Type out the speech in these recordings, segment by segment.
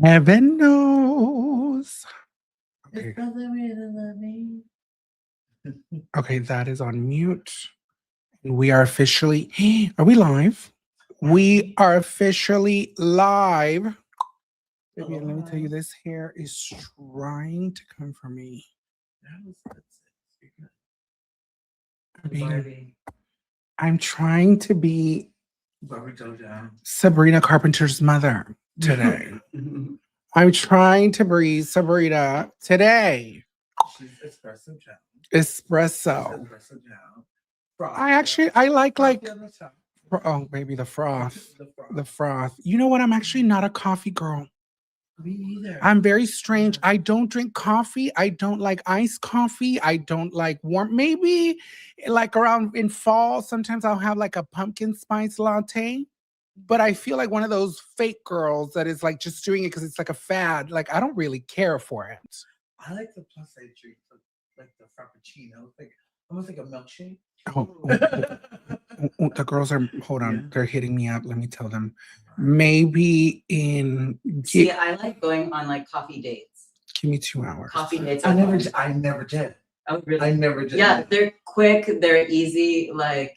Heaven knows. Okay. Okay, that is on mute. We are officially, are we live? We are officially live. Baby, let me tell you, this hair is trying to come for me. I'm trying to be Sabrina Carpenter's mother today. I'm trying to be Sabrina today. Espresso. I like oh, maybe the froth. The froth. You know what? I'm actually not a coffee girl. Me either. I'm very strange. I don't drink coffee. I don't like iced coffee. I don't like warm. Maybe like around in fall, sometimes I'll have like a pumpkin spice latte. But I feel like one of those fake girls that is like just doing it because it's like a fad. Like I don't really care for it. I like the plus size drink, like the frappuccino. It's like almost like a milkshake. The girls are, hold on, they're hitting me up. Let me tell them. Maybe in. See, I like going on like coffee dates. Give me 2 hours. Coffee dates. I never did. Oh, really? I never did. Yeah, they're quick. They're easy. Like,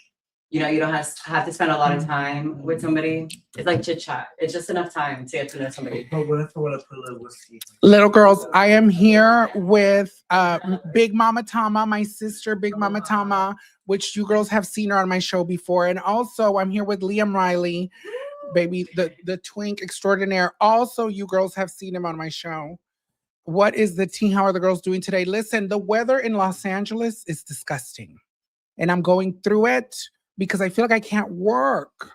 you know, you don't have to spend a lot of time with somebody. It's like chit chat. It's just enough time to get to know somebody. But what if I want to put a little whiskey? Little girls, I am here with Big Mama Tama, my sister, Big Mama Tama, which you girls have seen her on my show before. And also I'm here with Liam Riley, baby, the twink extraordinaire. Also, you girls have seen him on my show. What is the tea? How are the girls doing today? Listen, the weather in Los Angeles is disgusting. And I'm going through it because I feel like I can't work.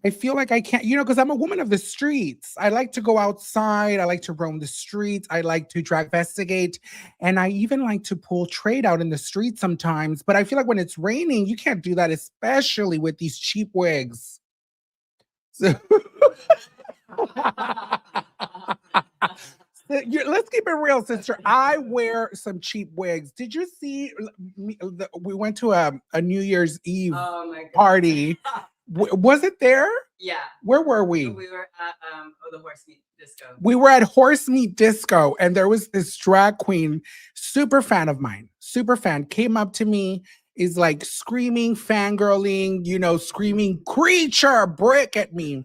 I feel like I can't, you know, because I'm a woman of the streets. I like to go outside. I like to roam the streets. I like to investigate. And I even like to pull trade out in the streets sometimes. But I feel like when it's raining, you can't do that, especially with these cheap wigs. So let's keep it real, sister. I wear some cheap wigs. Did you see? We went to a New Year's Eve party. Was it there? Yeah. Where were we? We were at the Horse Meat Disco. We were at Horse Meat Disco, and there was this drag queen, super fan of mine, super fan, came up to me, is like screaming, fangirling, you know, screaming, creature, brick at me.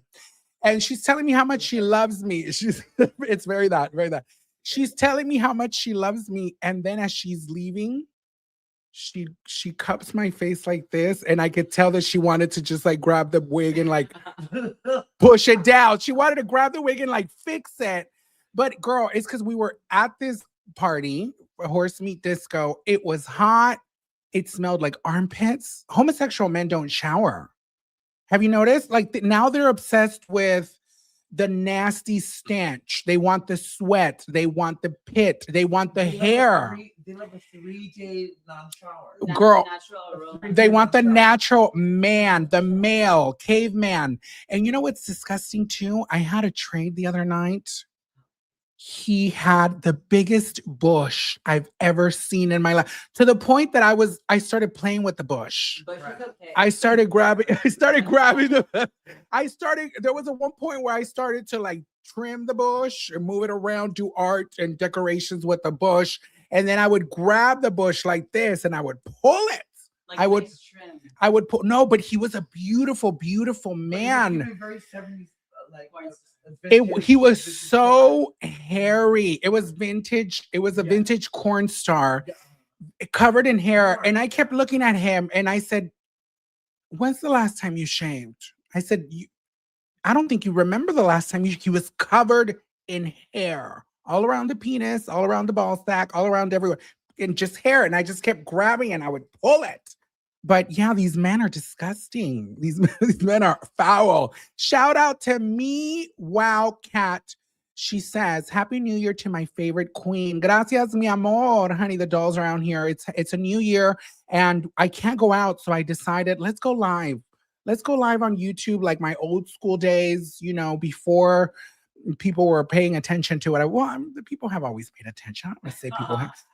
And she's telling me how much she loves me. It's very that. She's telling me how much she loves me. And then as she's leaving, she cups my face like this. And I could tell that she wanted to just like grab the wig and like push it down. She wanted to grab the wig and like fix it. But girl, it's because we were at this party, a Horse Meat Disco. It was hot. It smelled like armpits. Homosexual men don't shower. Have you noticed? Like now they're obsessed with the nasty stench. They want the sweat. They want the pit. They want the hair. They love a 3-day non-shower. Girl, they want the natural man, the male, caveman. And you know what's disgusting too? I had a trade the other night. He had the biggest bush I've ever seen in my life, to the point that I started playing with the bush. Bush is okay. I started grabbing there was a one point where I started to like trim the bush and move it around, do art and decorations with the bush. And then I would grab the bush like this and I would pull it. Like I would pull. No, but he was a beautiful, beautiful man. Very 70s, He was so hairy. It was vintage. It was a vintage corn star covered in hair. And I kept looking at him and I said, when's the last time you shaved? I said, I don't think you remember the last time he was covered in hair. All around the penis, all around the ball sack, all around everywhere. And just hair. And I just kept grabbing and I would pull it. But yeah, these men are disgusting. These men are foul. Shout out to me, Wow Cat. She says, Happy New Year to my favorite queen. Gracias, mi amor. Honey, the dolls around here. It's a new year and I can't go out. So I decided, let's go live. Let's go live on YouTube like my old school days, you know, before people were paying attention to it. The people have always paid attention. I don't want to say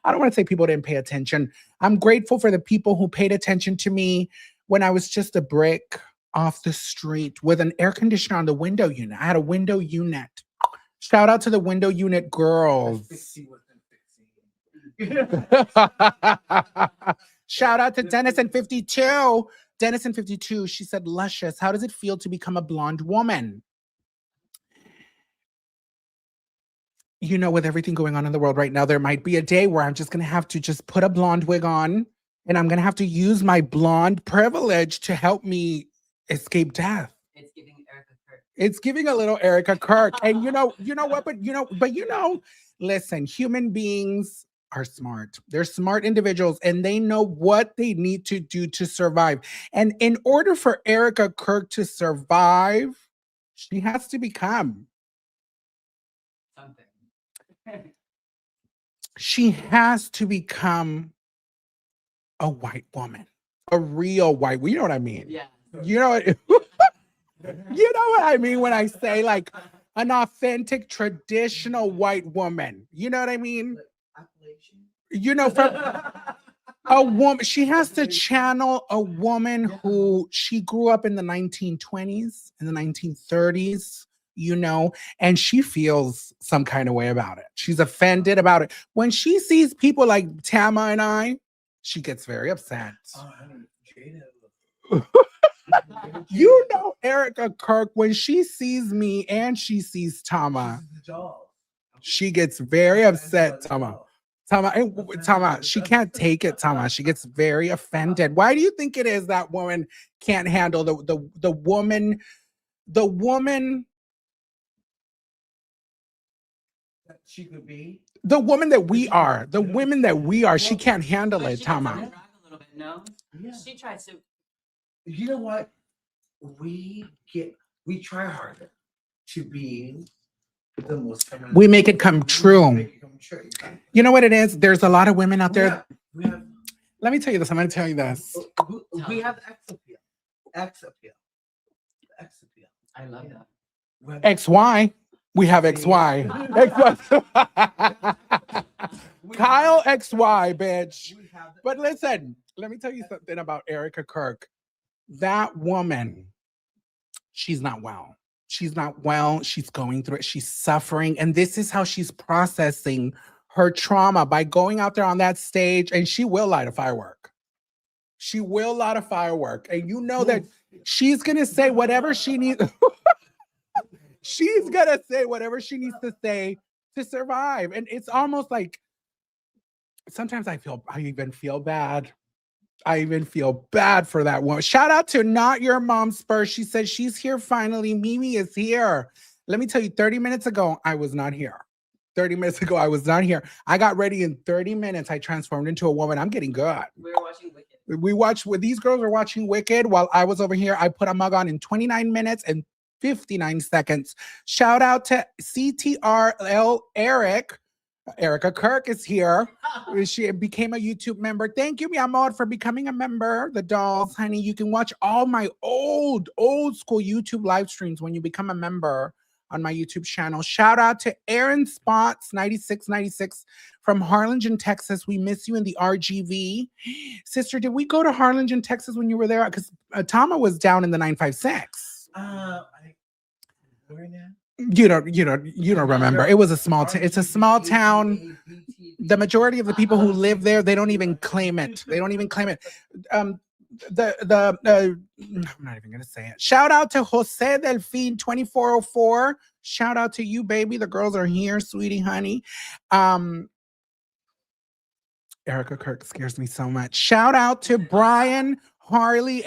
I don't want to say people didn't pay attention. I'm grateful for the people who paid attention to me when I was just a brick off the street with an air conditioner on the window unit. I had a window unit. Shout out to the window unit girls. Shout out to Dennis and 52. Dennis and 52, she said, Luscious, how does it feel to become a blonde woman? You know, with everything going on in the world right now, there might be a day where I'm just going to have to just put a blonde wig on and I'm going to have to use my blonde privilege to help me escape death. It's giving Erica Kirk. It's giving a little Erica Kirk. And you know what? Listen, human beings are smart. They're smart individuals and they know what they need to do to survive. And in order for Erica Kirk to survive, she has to become something. She has to become a white woman, a real white. You know what I mean? Yeah. You know what? You know what I mean when I say like an authentic, traditional white woman. You know what I mean? You know, from a woman, she has to channel a woman who she grew up in the 1920s, in the 1930s, you know, and she feels some kind of way about it. She's offended about it. When she sees people like Tama and I, she gets very upset. You know, Erica Kirk, when she sees me and she sees Tama, she gets very upset, Tama. Tama, she can't take it, Tama. She gets very offended. Why do you think it is that woman can't handle the woman that she could be? The woman that we are, the women that we are, she can't handle it, Tama. Brag a little bit, no? Yeah. She tries to. You know what? We try harder to be the most feminine. We make it come true. You know what it is? There's a lot of women out there. Let me tell you this. I'm going to tell you this. We have X appeal. X appeal. X appeal. I love that. XY. We have XY. Kyle XY, bitch. But listen, let me tell you something about Erica Kirk. That woman, she's not well. She's not well. She's going through it. She's suffering. And this is how she's processing her trauma by going out there on that stage. And she will light a firework. She will light a firework. And you know that she's going to say whatever she needs. She's going to say whatever she needs to say to survive. And it's almost like sometimes I even feel bad. I even feel bad for that woman. Shout out to Not Your Mom Spurs. She said she's here finally. Mimi is here. Let me tell you, 30 minutes ago, I was not here. 30 minutes ago, I was not here. I got ready in 30 minutes. I transformed into a woman. I'm getting good. We were watching Wicked. These girls were watching Wicked while I was over here. I put a mug on in 29 minutes and 59 seconds. Shout out to CTRL Eric. Erica Kirk is here. She became a YouTube member. Thank you, mi amor, for becoming a member. The dolls, honey. You can watch all my old school YouTube live streams when you become a member on my YouTube channel. Shout out to Aaron Spots 9696 from Harlingen, Texas. We miss you in the RGV. Sister, did we go to Harlingen, Texas when you were there? Because Tama was down in the 956. Where now? You don't remember. It was a small town. It's a small town. The majority of the people who live there, they don't even claim it. They don't even claim it. I'm not even gonna say it. Shout out to Jose Delfin 2404. Shout out to you, baby. The girls are here, sweetie, honey. Erica Kirk scares me so much. Shout out to Brian Harley.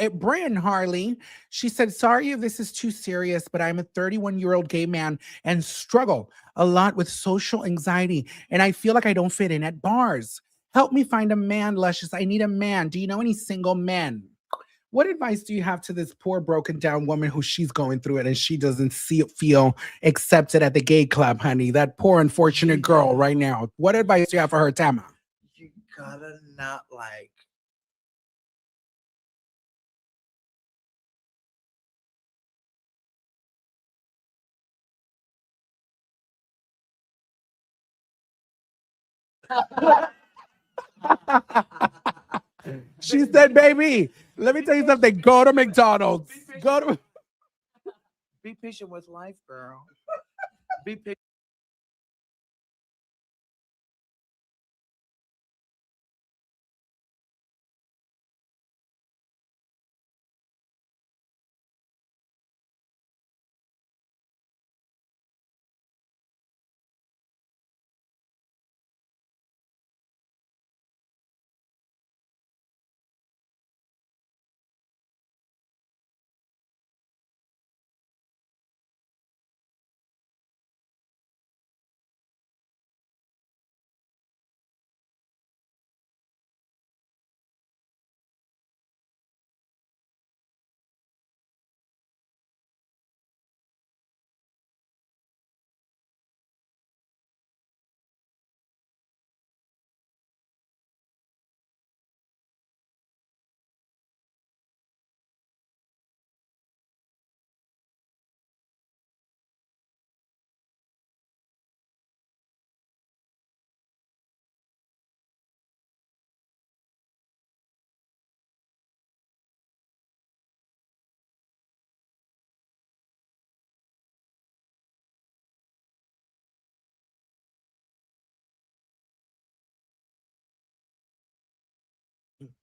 She said, sorry if this is too serious, but I'm a 31-year-old gay man and struggle a lot with social anxiety, and I feel like I don't fit in at bars. Help me find a man, Luscious. I need a man. Do you know any single men? What advice do you have to this poor, broken down woman who she's going through it and she doesn't feel accepted at the gay club, honey? That poor, unfortunate girl right now. What advice do you have for her, Tama? You gotta not like She said, baby, let me tell you something. Go to McDonald's. Go to. Be patient with life, girl. Be patient.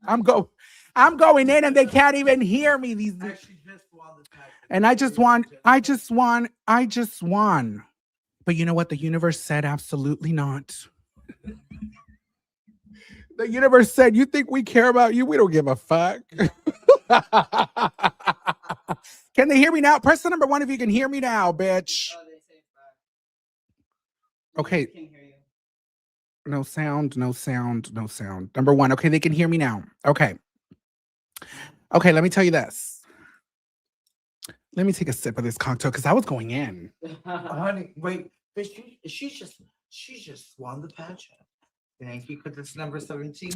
I'm going in and they can't even hear me. These Actually, just won the pageant. and I just won. But you know what? The universe said absolutely not. The universe said, you think we care about you? We don't give a fuck. Can they hear me now? Press the number 1 if you can hear me now, bitch. Oh, they say it's back. Okay. I can hear you. No sound, no sound, no sound. Number 1. Okay, they can hear me now. Okay. Okay, let me tell you this. Let me take a sip of this cocktail because I was going in. Honey, wait, but she just won the pageant. Thank you, because it's number 17.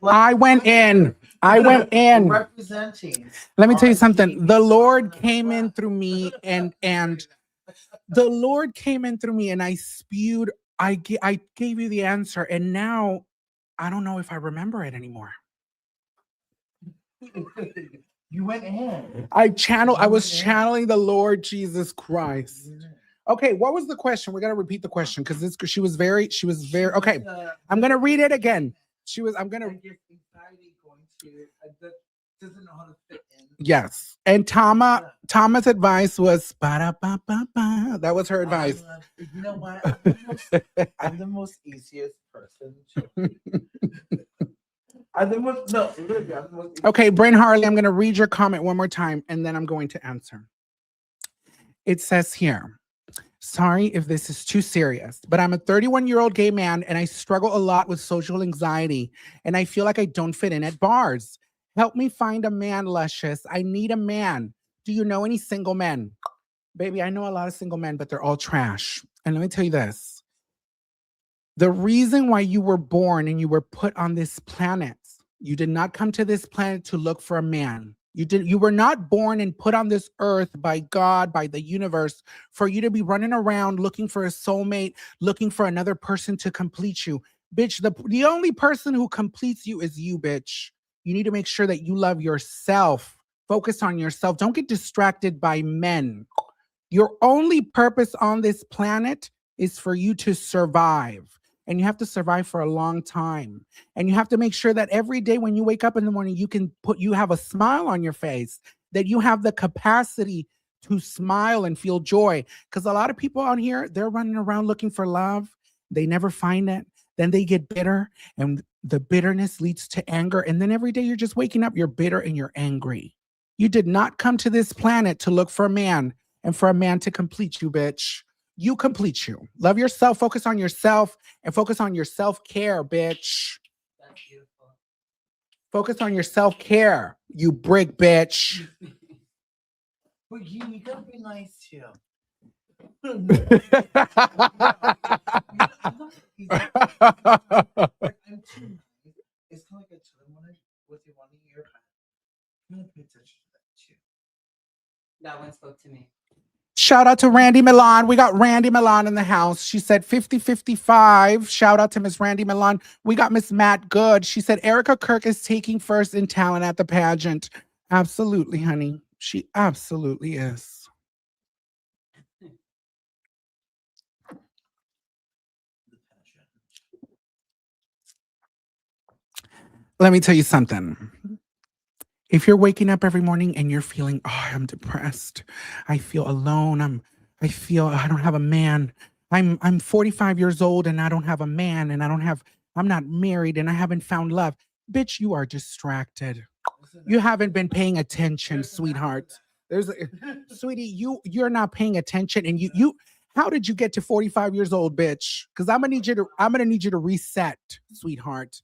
I went in. I went in. Representing. Let me tell you something. The Lord came in through me and the Lord came in through me and I spewed. I gave you the answer and now I don't know if I remember it anymore. You went in. I was channeling the Lord Jesus Christ. Okay, what was the question? We got to repeat the question because she was very, okay. I'm going to read it again. I'm going to. Doesn't know how to fit in. Yes. And Tama's advice was, ba-da-ba-ba-ba. That was her advice. You know what? I'm the most easiest person to. Okay, Bryn Harley, I'm going to read your comment one more time and then I'm going to answer. It says here, sorry if this is too serious, but I'm a 31-year-old gay man and I struggle a lot with social anxiety and I feel like I don't fit in at bars. Help me find a man, Lushious. I need a man. Do you know any single men? Baby, I know a lot of single men, but they're all trash. And let me tell you this. The reason why you were born and you were put on this planet, you did not come to this planet to look for a man. You were not born and put on this earth by God, by the universe, for you to be running around looking for a soulmate, looking for another person to complete you. Bitch, the only person who completes you is you, bitch. You need to make sure that you love yourself. Focus on yourself. Don't get distracted by men. Your only purpose on this planet is for you to survive. And you have to survive for a long time. And you have to make sure that every day when you wake up in the morning, you have a smile on your face, that you have the capacity to smile and feel joy. Because a lot of people out here, they're running around looking for love. They never find it. Then they get bitter and the bitterness leads to anger. And then every day you're just waking up, you're bitter and you're angry. You did not come to this planet to look for a man and for a man to complete you, bitch. You complete you. Love yourself, focus on yourself, and focus on your self-care, bitch. That's beautiful. Focus on your self-care, you brick bitch. But you gotta be nice too. It's kind of like a term with you 1 year. I'm gonna pay attention to that too. That one spoke to me. Shout out to Randy Milan. We got Randy Milan in the house. She said 50-55. Shout out to Miss Randy Milan. We got Miss Matt Good. She said Erica Kirk is taking first in talent at the pageant. Absolutely, honey. She absolutely is. Let me tell you something. If you're waking up every morning and you're feeling, oh, I'm depressed. I feel alone. I feel I don't have a man. I'm 45 years old and I don't have a man and I'm not married and I haven't found love. Bitch, you are distracted. You haven't been paying attention, sweetheart. Sweetie, you're not paying attention and you how did you get to 45 years old, bitch? Because I'm gonna need you to reset, sweetheart.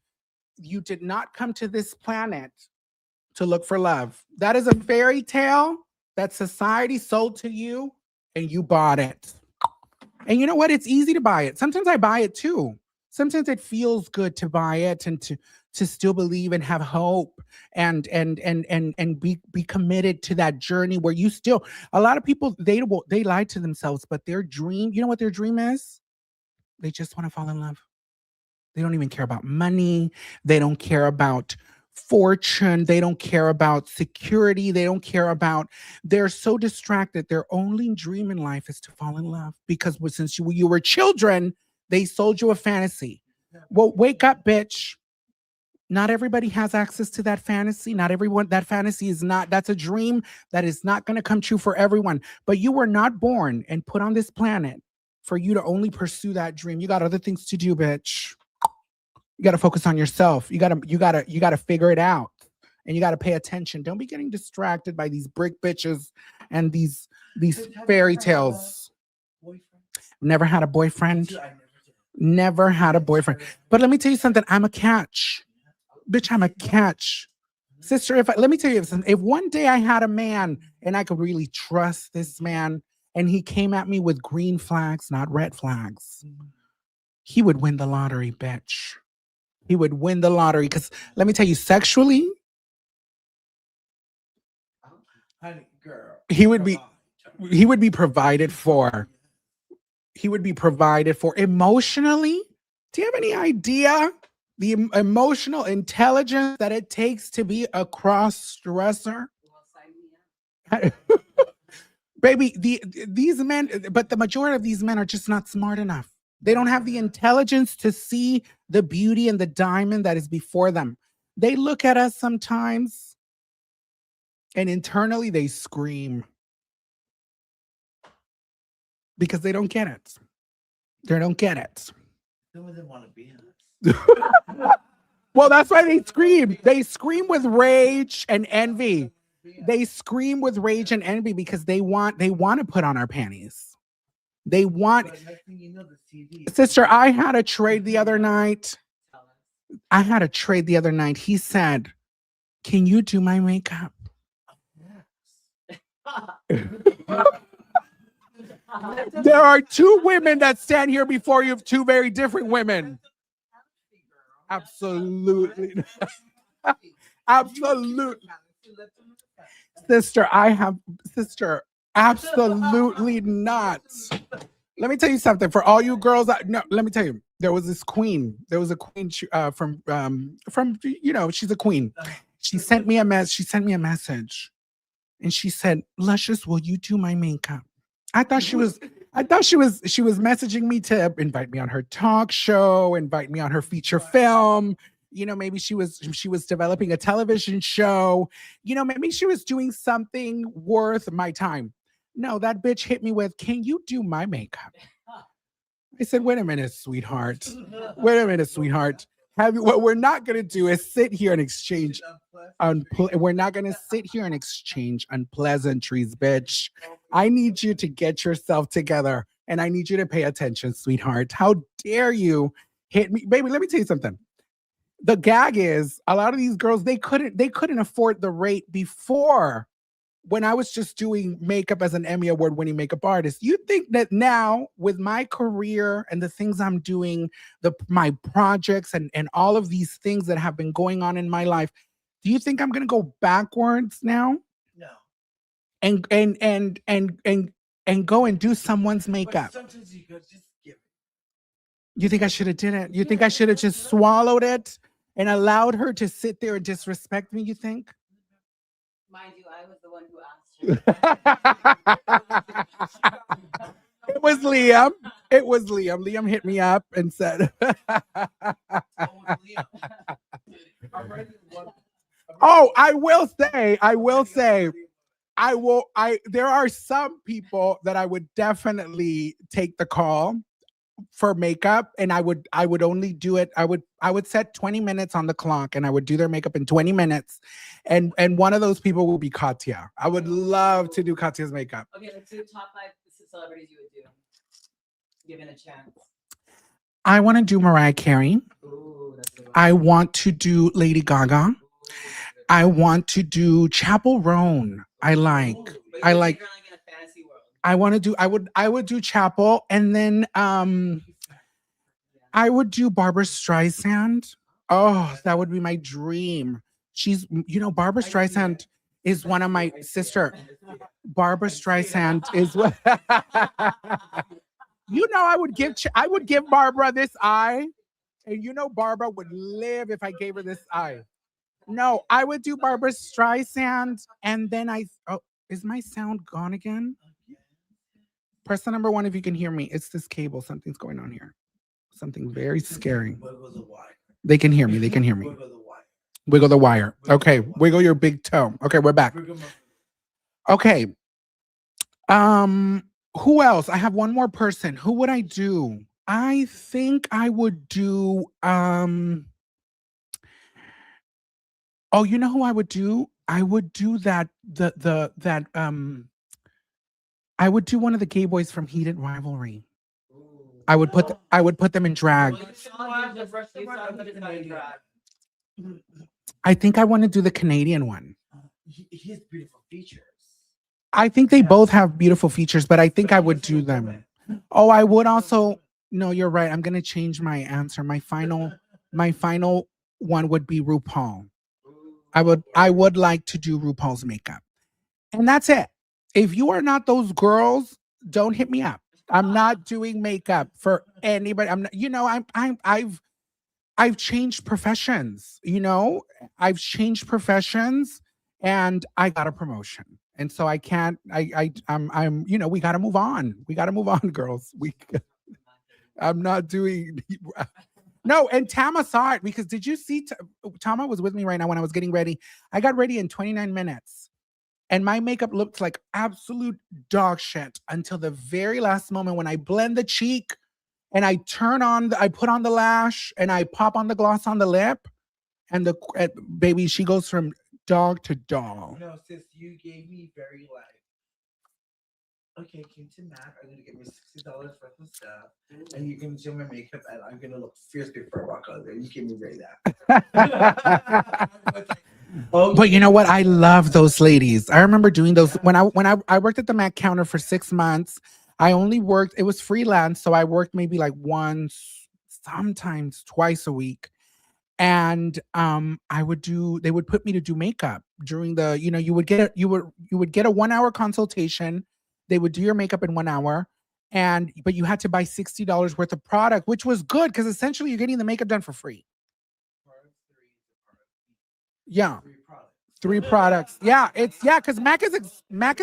You did not come to this planet to look for love. That is a fairy tale that society sold to you and you bought it. And you know what? It's easy to buy it. Sometimes I buy it too. Sometimes it feels good to buy it and to still believe and have hope and be committed to that journey where you still, a lot of people, they lie to themselves, but their dream, you know what their dream is? They just want to fall in love. They don't even care about money. They don't care about fortune. They don't care about security. They don't care about, they're so distracted. Their only dream in life is to fall in love because since you were children, they sold you a fantasy. Well, wake up, bitch. Not everybody has access to that fantasy. Not everyone, that fantasy is not, that's a dream that is not going to come true for everyone. But you were not born and put on this planet for you to only pursue that dream. You got other things to do, bitch. You got to focus on yourself. You got to figure it out. And you got to pay attention. Don't be getting distracted by these brick bitches and these fairy tales. Never had a boyfriend. Never had a boyfriend. But let me tell you something. I'm a catch. Bitch, I'm a catch. Sister, let me tell you something. If one day I had a man and I could really trust this man and he came at me with green flags, not red flags, he would win the lottery, bitch. He would win the lottery because let me tell you, sexually, Honey, girl, he would be provided for. He would be provided for. Emotionally, do you have any idea the emotional intelligence that it takes to be a cross-dresser? Baby, these men, but the majority of these men are just not smart enough. They don't have the intelligence to see the beauty and the diamond that is before them. They look at us sometimes and internally they scream because they don't get it. They don't get it. Some of them want to be in us. Well, that's why they scream. They scream with rage and envy. They scream with rage and envy because they want to put on our panties. They want, sister, I had a trade the other night. He said, can you do my makeup? There are two women that stand here before you, two very different women. Absolutely. Absolutely. Sister, absolutely not. Let me tell you something. For all you girls, no, let me tell you. There was this queen. There was a queen from you know, she's a queen. She sent me a message, and she said, "Luscious, will you do my makeup?" I thought she was messaging me to invite me on her talk show, invite me on her feature film. You know, maybe she was developing a television show. You know, maybe she was doing something worth my time. No, that bitch hit me with, "Can you do my makeup?" I said, "Wait a minute, sweetheart. Wait a minute, sweetheart. What we're not gonna do is sit here and exchange we're not gonna sit here and exchange unpleasantries, bitch. I need you to get yourself together and I need you to pay attention, sweetheart. How dare you hit me, baby? Let me tell you something. The gag is a lot of these girls, they couldn't afford the rate before when I was just doing makeup as an Emmy Award-winning makeup artist. You think that now with my career and the things I'm doing, my projects and all of these things that have been going on in my life, do you think I'm gonna go backwards now? No. And and go and do someone's But makeup. sometimes you could just give it. You think I should have did it? You think I should have just swallowed it and allowed her to sit there and disrespect me, you think? Mind you, I was the one who asked her. It was Liam. It was Liam. Liam hit me up and said, "Oh, I will say, there are some people that I would definitely take the call for makeup, and I would only do it. I would set 20 minutes on the clock, and I would do their makeup in 20 minutes, and one of those people will be Katya. I would love to do Katya's makeup. Okay, let's do top 5 celebrities you would do, given a chance. I want to do Mariah Carey. Ooh, that's a good one. I want to do Lady Gaga. I want to do Chapel Roan. I like. But I you're like. like in a fantasy world. I want to do. I would do Chapel, and then I would do Barbara Streisand. Oh, that would be my dream. She's, Barbara Streisand is one of my sister. Barbara Streisand is what. I would give Barbara this eye, and Barbara would live if I gave her this eye. No, I would do Barbara Streisand, and then is my sound gone again? Press the number 1 if you can hear me. It's this cable. Something's going on here. Something very scary. Wiggle the wire. They can hear me. They can hear me. Wiggle the wire. Wiggle the wire. Okay, wiggle your big toe. Okay, we're back. Okay. Who else? I have one more person. Who would I do? I think I would do oh, you know who I would do? I would do that I would do one of the gay boys from Heated Rivalry. I would put them in drag. Well, you saw him just in drag. I think I want to do the Canadian one. He has beautiful features. I think they both have beautiful features, but I think I would do them. Oh, I would also. No, you're right. I'm gonna change my answer. My final one would be RuPaul. I would like to do RuPaul's makeup, and that's it. If you are not those girls, don't hit me up. I'm not doing makeup for anybody. I'm not. I've changed professions. I've changed professions, and I got a promotion. And so I can't, I'm, we got to move on. We got to move on, girls. I'm not doing, no. And Tama saw it because did you see, Tama was with me right now when I was getting ready. I got ready in 29 minutes and my makeup looked like absolute dog shit until the very last moment when I blend the cheek and I I put on the lash and I pop on the gloss on the lip and baby, she goes from dog to doll. No, sis, you gave me very okay, came to Mac. I'm gonna give me $60 worth of stuff, and you're gonna do my makeup, and I'm gonna look fierce before I walk out there. You gave me very that. But you know what? I love those ladies. I remember doing those when I worked at the Mac counter for 6 months. I only worked. It was freelance, so I worked maybe like once, sometimes twice a week. And they would put me to do makeup during the, you would get a 1 hour consultation. They would do your makeup in 1 hour, but you had to buy $60 worth of product, which was good because essentially you're getting the makeup done for free. Yeah, 3 products. Yeah, because Mac is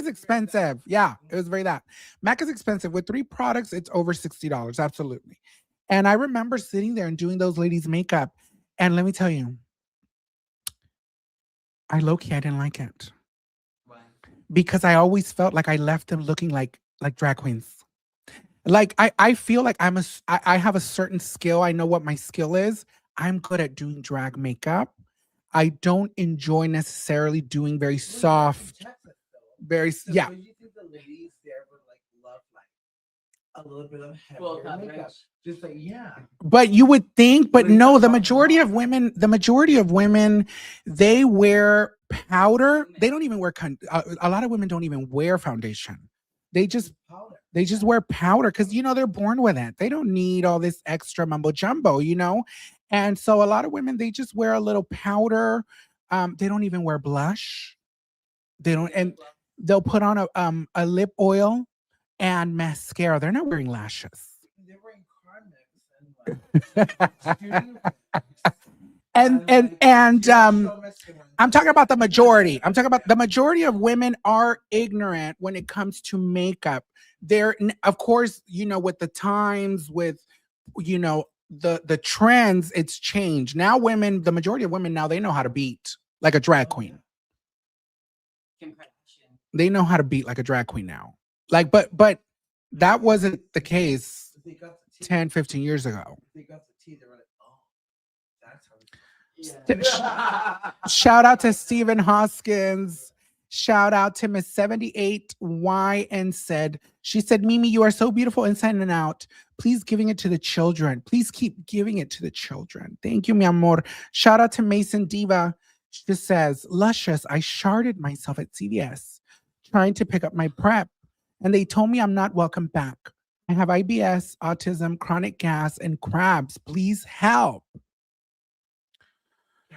expensive. Yeah, it was very that. Mac is expensive. With 3 products, it's over $60. Absolutely. And I remember sitting there and doing those ladies' makeup. And let me tell you, I didn't like it. Why? Because I always felt like I left them looking like drag queens. Like I feel like I have a certain skill. I know what my skill is. I'm good at doing drag makeup. I don't enjoy necessarily doing very soft, very yeah. You think the ladies there would love a little bit of Well, heavier makeup? Just But you would think, but no, the majority of women, they wear powder. They don't even wear, a lot of women don't even wear foundation. They just wear powder because, they're born with it. They don't need all this extra mumbo jumbo, And so a lot of women, they just wear a little powder. They don't even wear blush. They don't, and they'll put on a lip oil and mascara. They're not wearing lashes. They're wearing Carmex And so masculine. I'm talking about the majority. I'm talking about the majority of women are ignorant when it comes to makeup. They're, of course, you know, with the times, with, you know, the trends, it's changed. Now women, the majority of women now, they know how to beat like a drag queen. Kim Kardashian. They know how to beat like a drag queen now. Like, but that wasn't the case They got the tea. 10, 15 years ago. They got the tea. They were like, oh, that's how Shout out to Stephen Hoskins. Shout out to Miss 78Y and said, she said, Mimi, you are so beautiful inside and out. Please giving it to the children. Please keep giving it to the children. Thank you, mi amor. Shout out to Mason Diva. She just says, Luscious, I sharded myself at CVS trying to pick up my prep. And they told me I'm not welcome back. I have IBS, autism, chronic gas, and crabs. Please help.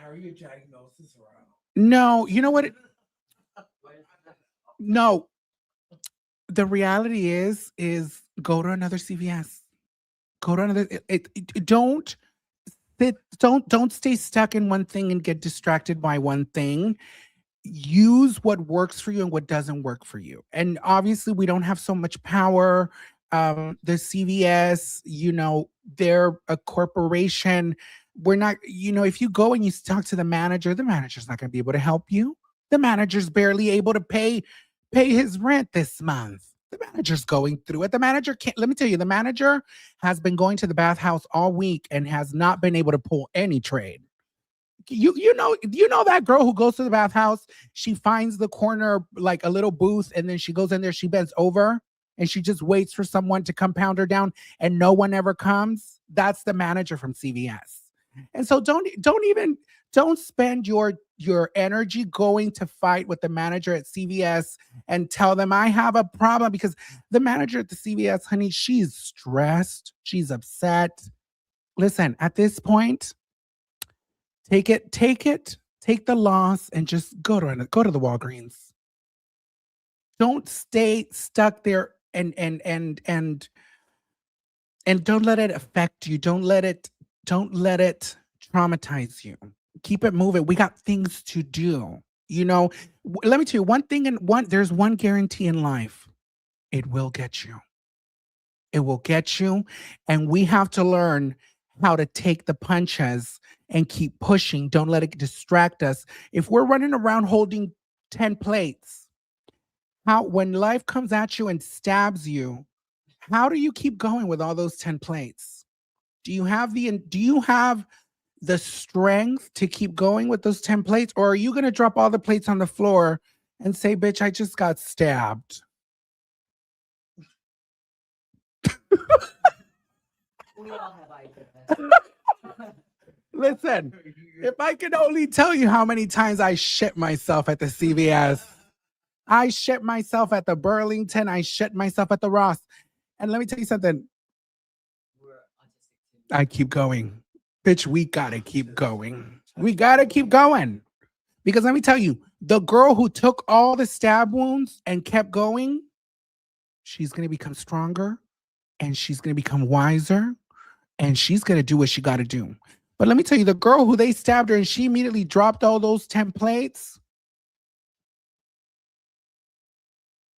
carry your diagnosis around. No, you know what? No. The reality is go to another CVS. Go to another. Don't stay stuck in one thing and get distracted by one thing. Use what works for you and what doesn't work for you. And obviously, we don't have so much power. The CVS, you know, they're a corporation. We're not, you know, if you go and you talk to the manager's not going to be able to help you. The manager's barely able to pay his rent this month. The manager's going through it. The manager can't, let me tell you, the manager has been going to the bathhouse all week and has not been able to pull any trade. You know that girl who goes to the bathhouse, she finds the corner, like a little booth, and then she goes in there, she bends over, and she just waits for someone to come pound her down, and no one ever comes. That's the manager from CVS. And so don't spend your energy going to fight with the manager at CVS and tell them I have a problem, because the manager at the CVS, honey, she's stressed, she's upset. Listen, at this point, take the loss and just go to the Walgreens. Don't stay stuck there and don't let it affect you. Don't let it traumatize you. Keep it moving. We got things to do. You know, let me tell you one thing, there's one guarantee in life. It will get you. It will get you. And we have to learn how to take the punches and keep pushing. Don't let it distract us. If we're running around holding 10 plates, when life comes at you and stabs you, how do you keep going with all those 10 plates? Do you have the strength to keep going with those 10 plates? Or are you going to drop all the plates on the floor and say, bitch, I just got stabbed? We all have IBS. Listen, if I could only tell you how many times I shit myself at the CVS. I shit myself at the Burlington. I shit myself at the Ross. And let me tell you something. I keep going. Bitch, we gotta keep going. We gotta keep going. Because let me tell you, the girl who took all the stab wounds and kept going, she's gonna become stronger, and she's gonna become wiser, and she's gonna do what she gotta do. But let me tell you, the girl who they stabbed her and she immediately dropped all those 10 plates.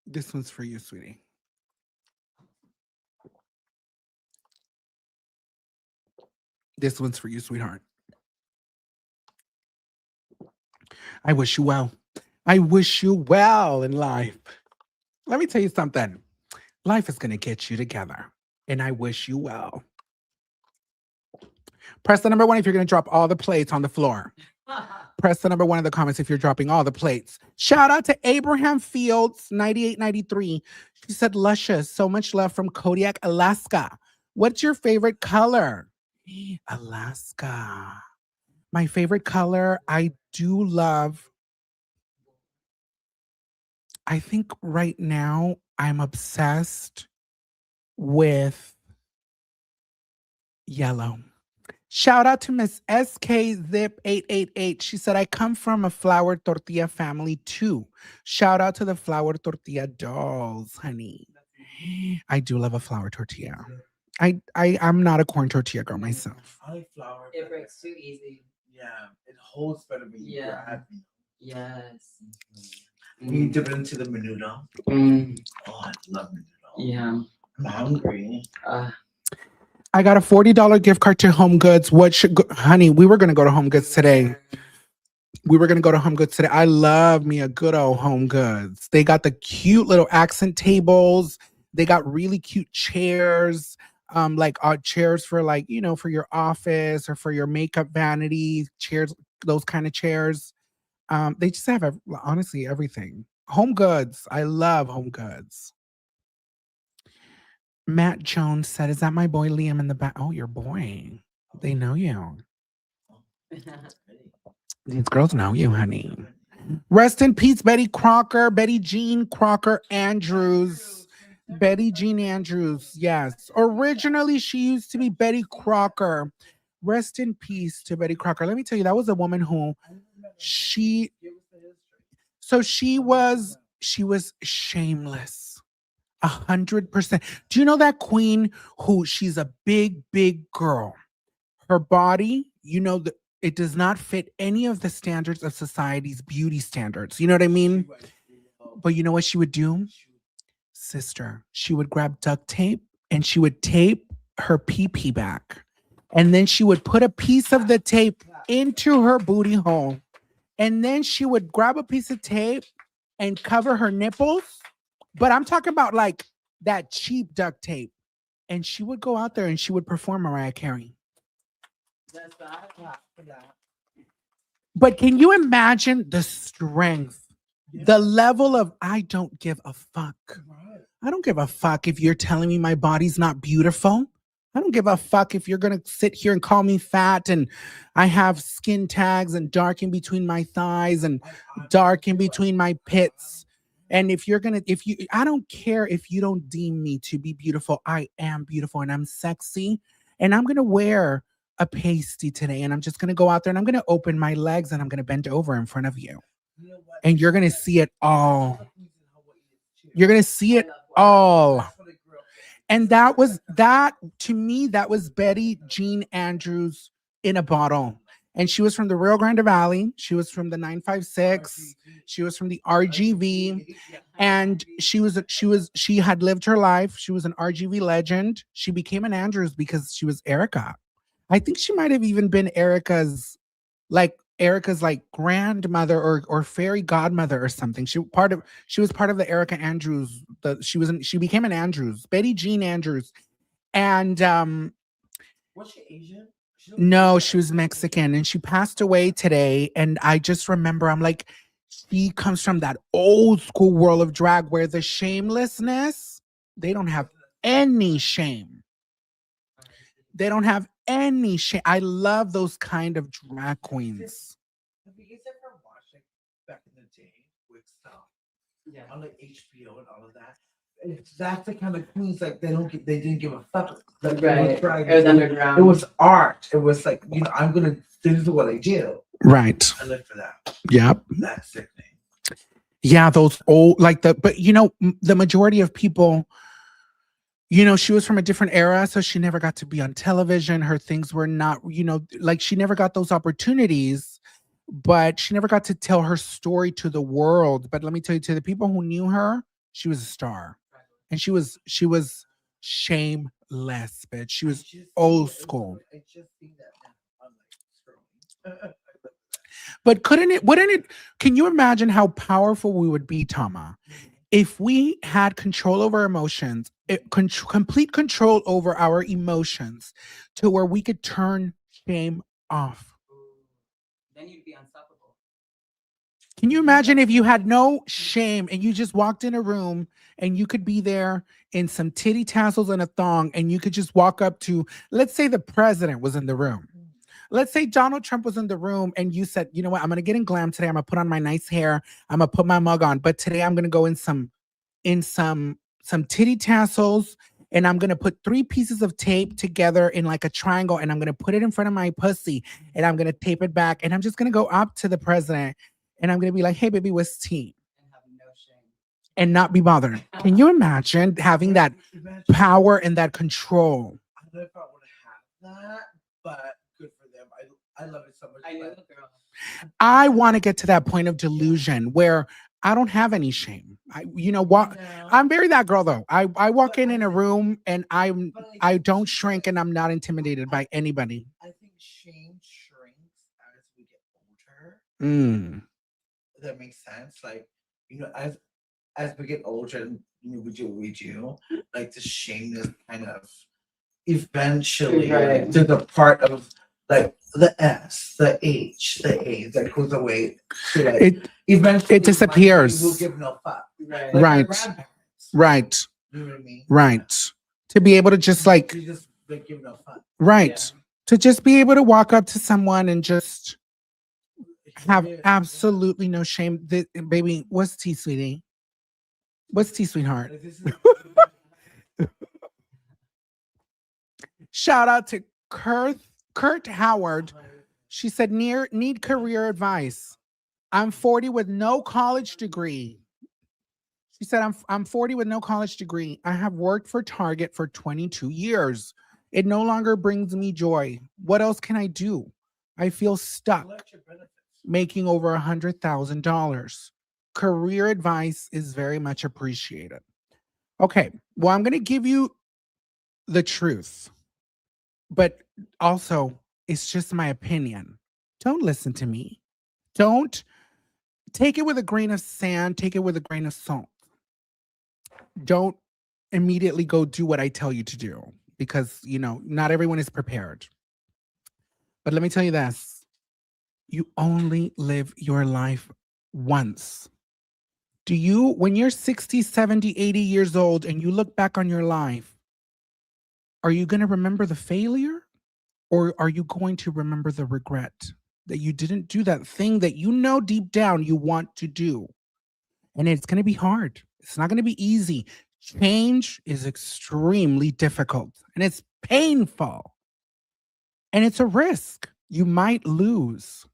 This one's for you, sweetie. This one's for you, sweetheart. I wish you well. I wish you well in life. Let me tell you something. Life is going to get you together, and I wish you well. Press the number 1 if you're going to drop all the plates on the floor. Press the number 1 in the comments if you're dropping all the plates. Shout out to Abraham Fields, 9893. She said, Luscious, so much love from Kodiak, Alaska. What's your favorite color? Alaska. My favorite color, I do love. I think right now I'm obsessed with yellow. Shout out to Miss SK Zip 888. She said, I come from a flour tortilla family too. Shout out to the flour tortilla dolls, honey. I do love a flour tortilla. I'm not a corn tortilla girl myself. I like flour. It breaks too easy. Yeah, it holds better when you Yeah. grab. Yes. You dip it into the menudo. Mm. Oh, I love menudo. Yeah. I'm hungry. I got a $40 gift card to Home Goods. Honey, we were gonna go to Home Goods today. I love me a good old Home Goods. They got the cute little accent tables. They got really cute chairs. Like chairs for like, for your office or for your makeup vanity chairs, those kind of chairs. They just have honestly everything. Home Goods. I love Home Goods. Matt Jones said, "Is that my boy Liam in the back?" Oh, your boy. They know you. These girls know you, honey. Rest in peace, Betty Jean Crocker Andrews. Betty Jean Andrews, yes. Originally, she used to be Betty Crocker. Rest in peace to Betty Crocker. Let me tell you, that was a woman who she was shameless. 100%. Do you know that queen who she's a big, big girl? Her body, it does not fit any of the standards of society's beauty standards. You know what I mean? But you know what she would do? Sister, she would grab duct tape and she would tape her pee-pee back. And then she would put a piece of the tape into her booty hole. And then she would grab a piece of tape and cover her nipples. But I'm talking about like that cheap duct tape. And she would go out there and she would perform Mariah Carey. But can you imagine the strength, the level of I don't give a fuck. I don't give a fuck if you're telling me my body's not beautiful. I don't give a fuck if you're going to sit here and call me fat and I have skin tags and dark in between my thighs and dark in between my pits. And I don't care if you don't deem me to be beautiful. I am beautiful and I'm sexy. And I'm going to wear a pasty today. And I'm just going to go out there and I'm going to open my legs and I'm going to bend over in front of you. And you're going to see it all. You're going to see it all. And to me, that was Betty Jean Andrews in a bottle. And she was from the Rio Grande Valley. She was from the 956. She was from the RGV. And she had lived her life. She was an RGV legend. She became an Andrews because she was Erica. I think she might have even been Erica's grandmother or fairy godmother or something. She was part of the Erica Andrews. She became an Andrews, Betty Jean Andrews. And was she Asian? No, she was Mexican and she passed away today. And I just remember, I'm like, she comes from that old school world of drag where the shamelessness, they don't have any shame. They don't have any shame. I love those kind of drag queens. Have you guys ever watched like back in the day with stuff? Yeah. On like HBO and all of that. That's the kind of queens like they didn't give a fuck. Like, right. It was underground. It was art. It was like, this is what I do. Right. I live for that. Yep. That's sickening. Yeah, those old but the majority of people, she was from a different era, so she never got to be on television. Her things were not, she never got those opportunities, but she never got to tell her story to the world. But let me tell you, to the people who knew her, she was a star. And she was shameless, bitch. She was old school. But can you imagine how powerful we would be, Tama, if we had control over emotions, complete control over our emotions to where we could turn shame off? Then you'd be unstoppable. Can you imagine if you had no shame and you just walked in a room and you could be there in some titty tassels and a thong and you could just walk up to, let's say the president was in the room. Let's say Donald Trump was in the room and you said, you know what, I'm going to get in glam today. I'm going to put on my nice hair. I'm going to put my mug on. But today I'm going to go in some titty tassels and I'm going to put 3 pieces of tape together in like a triangle and I'm going to put it in front of my pussy and I'm going to tape it back. And I'm just going to go up to the president and I'm going to be like, hey, baby, what's tea? And have no shame. and not be bothered. Can you imagine having that Imagine- power and that control? I don't know if I want to have that, but good for them. I love it so much. I knew but- the girl. I want to get to that point of delusion where I don't have any shame. You know what? No. I'm very that girl though. I walk But in a room and I But don't shrink and I'm not intimidated by anybody. I think shame shrinks as we get older. Mm. That makes sense. Like, as we get older and we do what we do, like the shame is kind of eventually Right. to the part of like the S, the H, the A that goes away. To like It eventually it disappears. We'll give no fuck. Right. Like our Right. grandparents. right, You know what I mean? right. To be able to just like You just like give no fuck. right. To just be able to walk up to someone and just have Yeah. absolutely no shame. Baby, what's tea, sweetie? What's tea, sweetheart? Like, this is- Shout out to Kurt Howard. She said, need career advice. I'm 40 with no college degree. She said, I'm 40 with no college degree. I have worked for Target for 22 years. It no longer brings me joy. What else can I do? I feel stuck Select your benefits. making over $100,000. Career advice is very much appreciated. Okay, well, I'm going to give you the truth, but also it's just my opinion. Don't listen to me. Don't take it with a grain of sand, take it with a grain of salt. Don't immediately go do what I tell you to do because, not everyone is prepared. But let me tell you this. You only live your life once. When you're 60, 70, 80 years old and you look back on your life, are you going to remember the failure or are you going to remember the regret that you didn't do that thing that deep down you want to do? And it's going to be hard. It's not going to be easy. Change is extremely difficult and it's painful. And it's a risk. You might lose.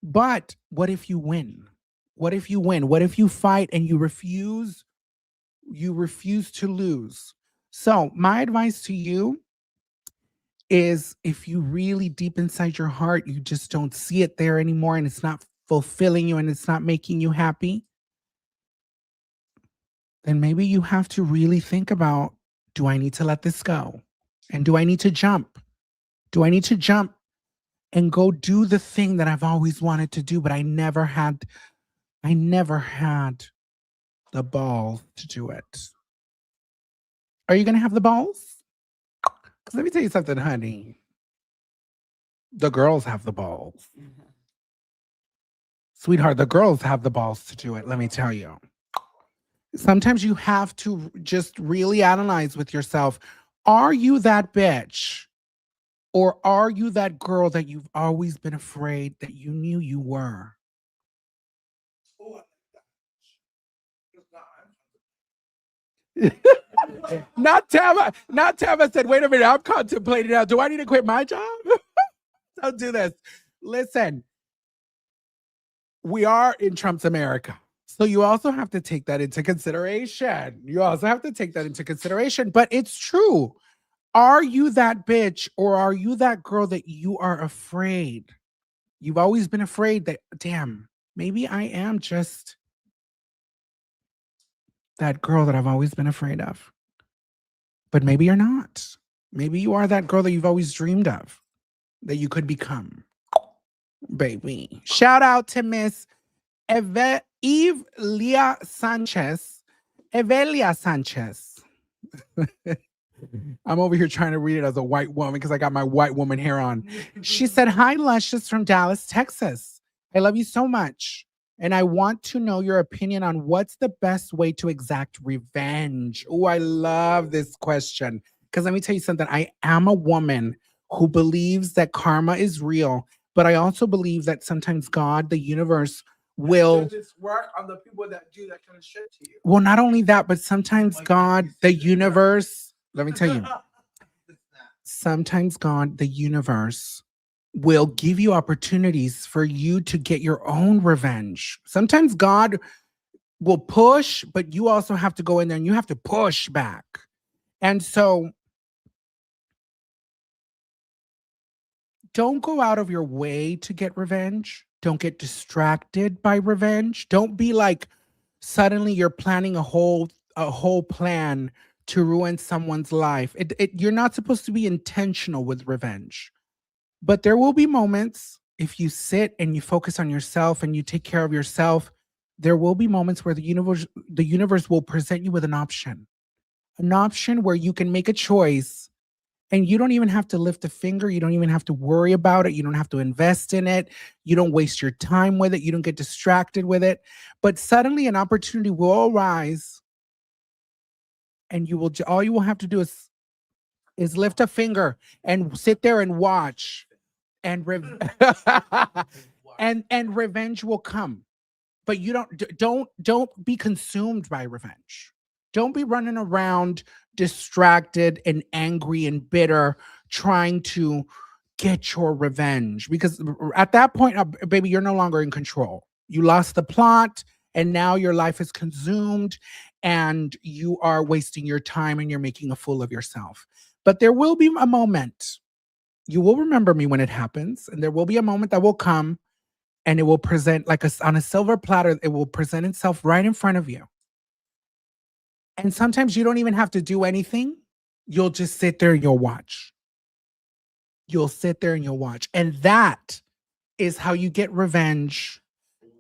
But what if you win? What if you win? What if you fight and you refuse to lose? So my advice to you is if you really deep inside your heart, you just don't see it there anymore and it's not fulfilling you and it's not making you happy, then maybe you have to really think about, do I need to let this go? And do I need to jump? Do I need to jump and go do the thing that I've always wanted to do, but I never had the balls to do it? Are you going to have the balls? Because let me tell you something, honey. The girls have the balls. Sweetheart, the girls have the balls to do it, let me tell you. Sometimes you have to just really analyze with yourself. Are you that bitch? Or are you that girl that you've always been afraid that you knew you were? Oh, I like that. Not Tava said, wait a minute, I'm contemplating now. Do I need to quit my job? Don't do this. Listen, we are in Trump's America. So you also have to take that into consideration. But it's true. Are you that bitch or are you that girl that you are afraid? You've always been afraid that, damn, maybe I am just that girl that I've always been afraid of. But maybe you're not. Maybe you are that girl that you've always dreamed of, that you could become. Baby. Shout out to Miss Evelia Sanchez. I'm over here trying to read it as a white woman because I got my white woman hair on. She said, hi, Lushious from Dallas, Texas. I love you so much. And I want to know your opinion on what's the best way to exact revenge. Oh, I love this question. Because let me tell you something. I am a woman who believes that karma is real, but I also believe that sometimes God, the universe, will... Does this work on the people that do that kind of shit to you? Well, not only that, but sometimes Like, God, you the see this, right? universe... Let me tell you. It's not. Sometimes God, the universe, will give you opportunities for you to get your own revenge. Sometimes God will push, but you also have to go in there and you have to push back. And so don't go out of your way to get revenge. Don't get distracted by revenge. Don't be like suddenly you're planning a whole plan to ruin someone's life. You're not supposed to be intentional with revenge. But there will be moments if you sit and you focus on yourself and you take care of yourself, there will be moments where the universe will present you with an option where you can make a choice. And you don't even have to lift a finger. You don't even have to worry about it. You don't have to invest in it. You don't waste your time with it. You don't get distracted with it. But suddenly an opportunity will arise, and all you will have to do is lift a finger and sit there and watch, and and revenge will come. But you don't be consumed by revenge. Don't be running around distracted and angry and bitter trying to get your revenge, because at that point, baby, you're no longer in control. You lost the plot and now your life is consumed and you are wasting your time and you're making a fool of yourself. But there will be a moment. You will remember me when it happens, and there will be a moment that will come and it will present on a silver platter. It will present itself right in front of you. And sometimes you don't even have to do anything. You'll just sit there and you'll watch. You'll sit there and you'll watch. And that is how you get revenge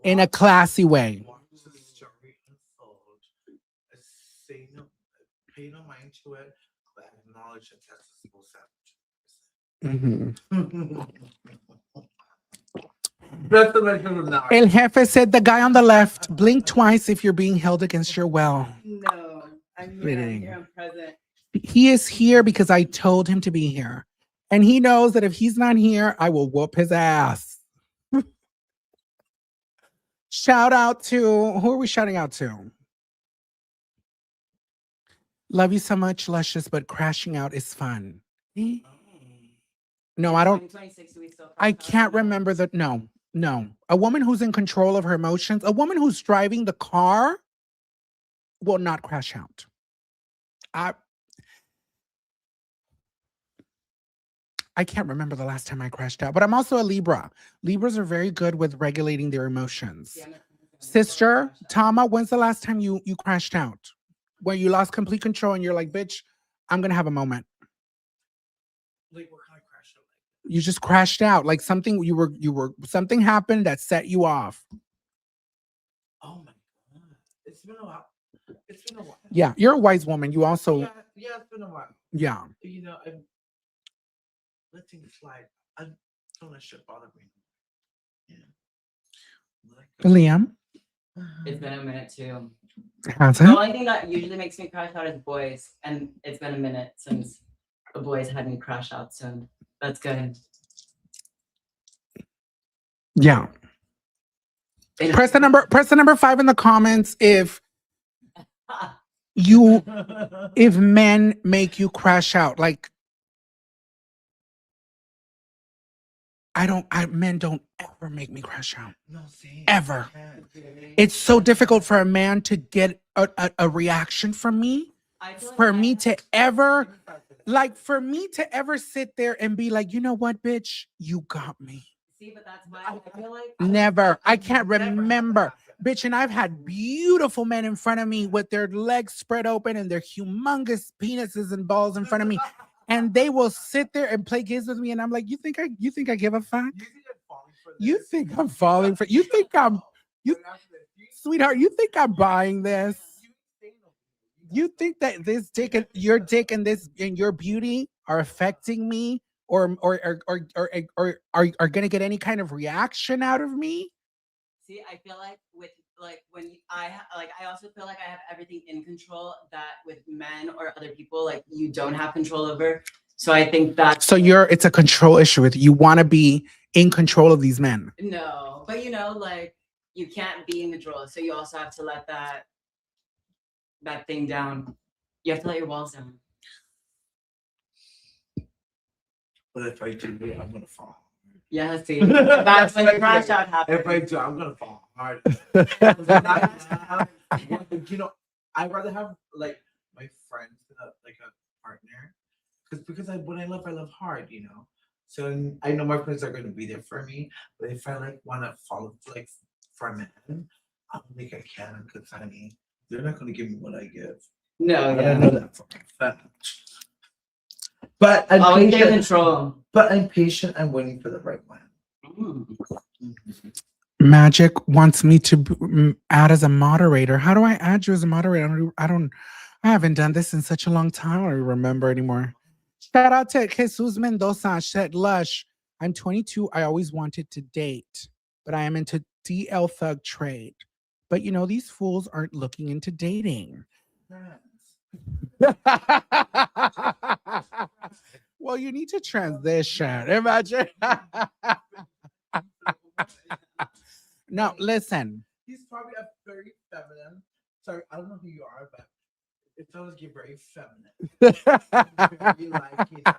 in a classy way. Watch the story unfold. Say no, pay no mind to it, but acknowledge that that's the That's the measure of now. El Jefe said, the guy on the left, blink twice if you're being held against your will. No, I'm here, I'm present. He is here because I told him to be here. And he knows that if he's not here, I will whoop his ass. Shout out to, who are we shouting out to? Love you so much, Lushious, but crashing out is fun. No, I don't. I can't remember that. No. A woman who's in control of her emotions, a woman who's driving the car will not crash out. I can't remember the last time I crashed out, but I'm also a Libra. Libras are very good with regulating their emotions. Yeah, Sister Tama, when's the last time you crashed out? Where you lost complete control and you're like, bitch, I'm going to have a moment. Like, what kind of crash out? You just crashed out. Like something something happened that set you off. Oh my God. It's been a while. Yeah, you're a wise woman. You also. Yeah, it's been a while. Yeah. You know, let things slide. I don't let shit bother me. Yeah. Liam? It's been a minute too. Has it? The only thing that usually makes me crash out is boys, and it's been a minute since the boys had me crash out, so that's good. Yeah. Press the number 5 in the comments if men make you crash out. Like, men don't ever make me crash out. No, same. Ever. It's so difficult for a man to get a reaction from me. For me to ever sit there and be like, you know what, bitch, you got me. See, but that's why I feel like never. I can't remember. Bitch, and I've had beautiful men in front of me with their legs spread open and their humongous penises and balls in front of me. And they will sit there and play games with me. And I'm like, you think I give a fuck? You think I'm falling for sweetheart, you think I'm buying this? You think that this dick and your dick and your beauty are affecting me or are gonna get any kind of reaction out of me? See, I feel like I also feel like I have everything in control that with men or other people, like you don't have control over. So I think that. So it's a control issue with you. You want to be in control of these men. No, but like you can't be in control. So you also have to let that thing down. You have to let your walls down. But if I do, I'm gonna fall. Yeah, see, that's when the crash out happens. If I do, I'm gonna fall hard. You know, I'd rather have like my friends than like a partner, because when I love hard, you know. So I know my friends are going to be there for me, but if I like want to follow like for a man, I don't think I can, because honey, they're not going to give me what I give. No, And I yeah. know that for a fact. But I'm Always get patient. control. But I'm patient. I'm waiting for the right one. Magic wants me to add as a moderator. How do I add you as a moderator? I haven't done this in such a long time. I don't remember anymore. Shout out to Jesus Mendoza. Said Lush. I'm 22. I always wanted to date, but I am into DL thug trade. But you know, these fools aren't looking into dating. Well, you need to transition. Imagine. No, listen. He's probably a very feminine. Sorry, I don't know who you are, but it sounds like you're very feminine. You like, you know,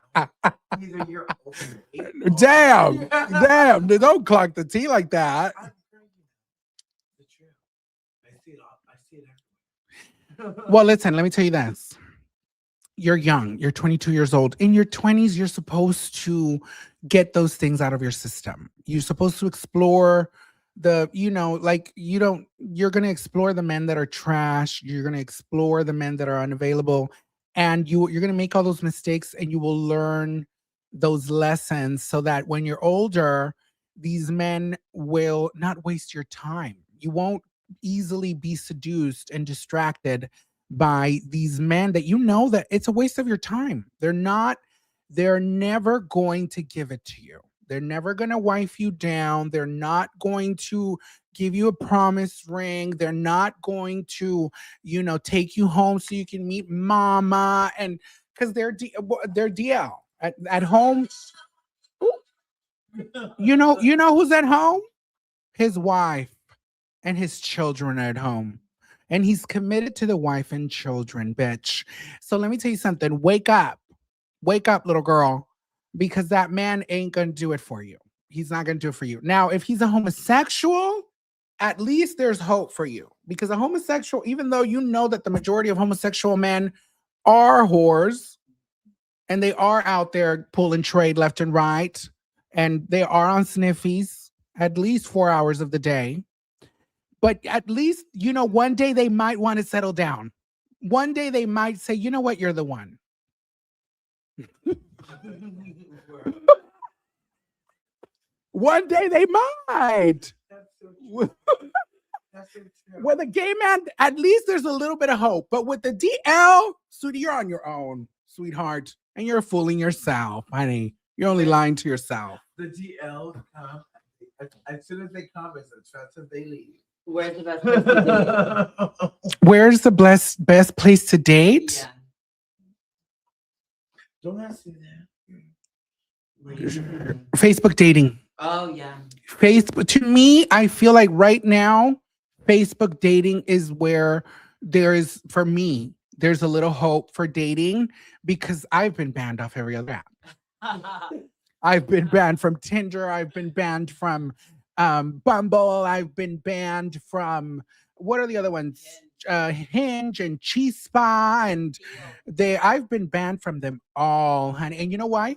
either you're overweight or- Damn. Don't clock the tea like that. The truth. I see it all. I see it everywhere. Well, listen, let me tell you this. You're young. You're 22 years old. In your 20s, you're supposed to get those things out of your system. You're supposed to explore you're going to explore the men that are trash. You're going to explore the men that are unavailable. And you're going to make all those mistakes, and you will learn those lessons so that when you're older, these men will not waste your time. You won't easily be seduced and distracted by these men that you know that it's a waste of your time. They're never going to give it to you. They're never going to wife you down. They're not going to give you a promise ring. They're not going to, take you home so you can meet mama, and because they're DL at home. You know who's at home? His wife and his children are at home. And he's committed to the wife and children, bitch. So let me tell you something. Wake up, little girl, because that man ain't gonna do it for you. He's not gonna do it for you. Now, if he's a homosexual, at least there's hope for you, because a homosexual, even though you know that the majority of homosexual men are whores and they are out there pulling trade left and right, and they are on sniffies at least 4 hours of the day. But at least, one day they might want to settle down. One day they might say, you know what, you're the one. One day they might. With a gay man, at least there's a little bit of hope. But with the DL, sweetie, you're on your own, sweetheart. And you're fooling yourself, honey. You're only lying to yourself. The DL come as soon as they come, it's as fast as they leave. Where's the best place to date? Where's the best place to date? Yeah. Don't ask me that. Facebook dating. Oh, yeah. Facebook, to me, I feel like right now, Facebook dating is where there's a little hope for dating, because I've been banned off every other app. I've been banned from Tinder. I've been banned from Bumble. I've been banned from, what are the other ones? Hinge and Chispa, and I've been banned from them all, honey. And you know why?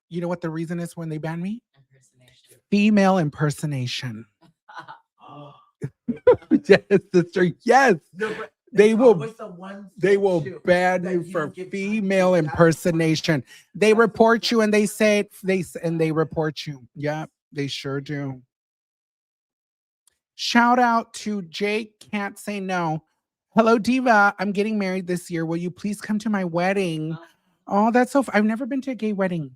You know what the reason is when they ban me? Female impersonation. Yes, sister. Yes. No, but They will the ban you for female impersonation. They report you, and they report you. Yep, they sure do. Shout out to Jake Can't Say No. Hello, Diva. I'm getting married this year. Will you please come to my wedding? Oh, that's so I've never been to a gay wedding.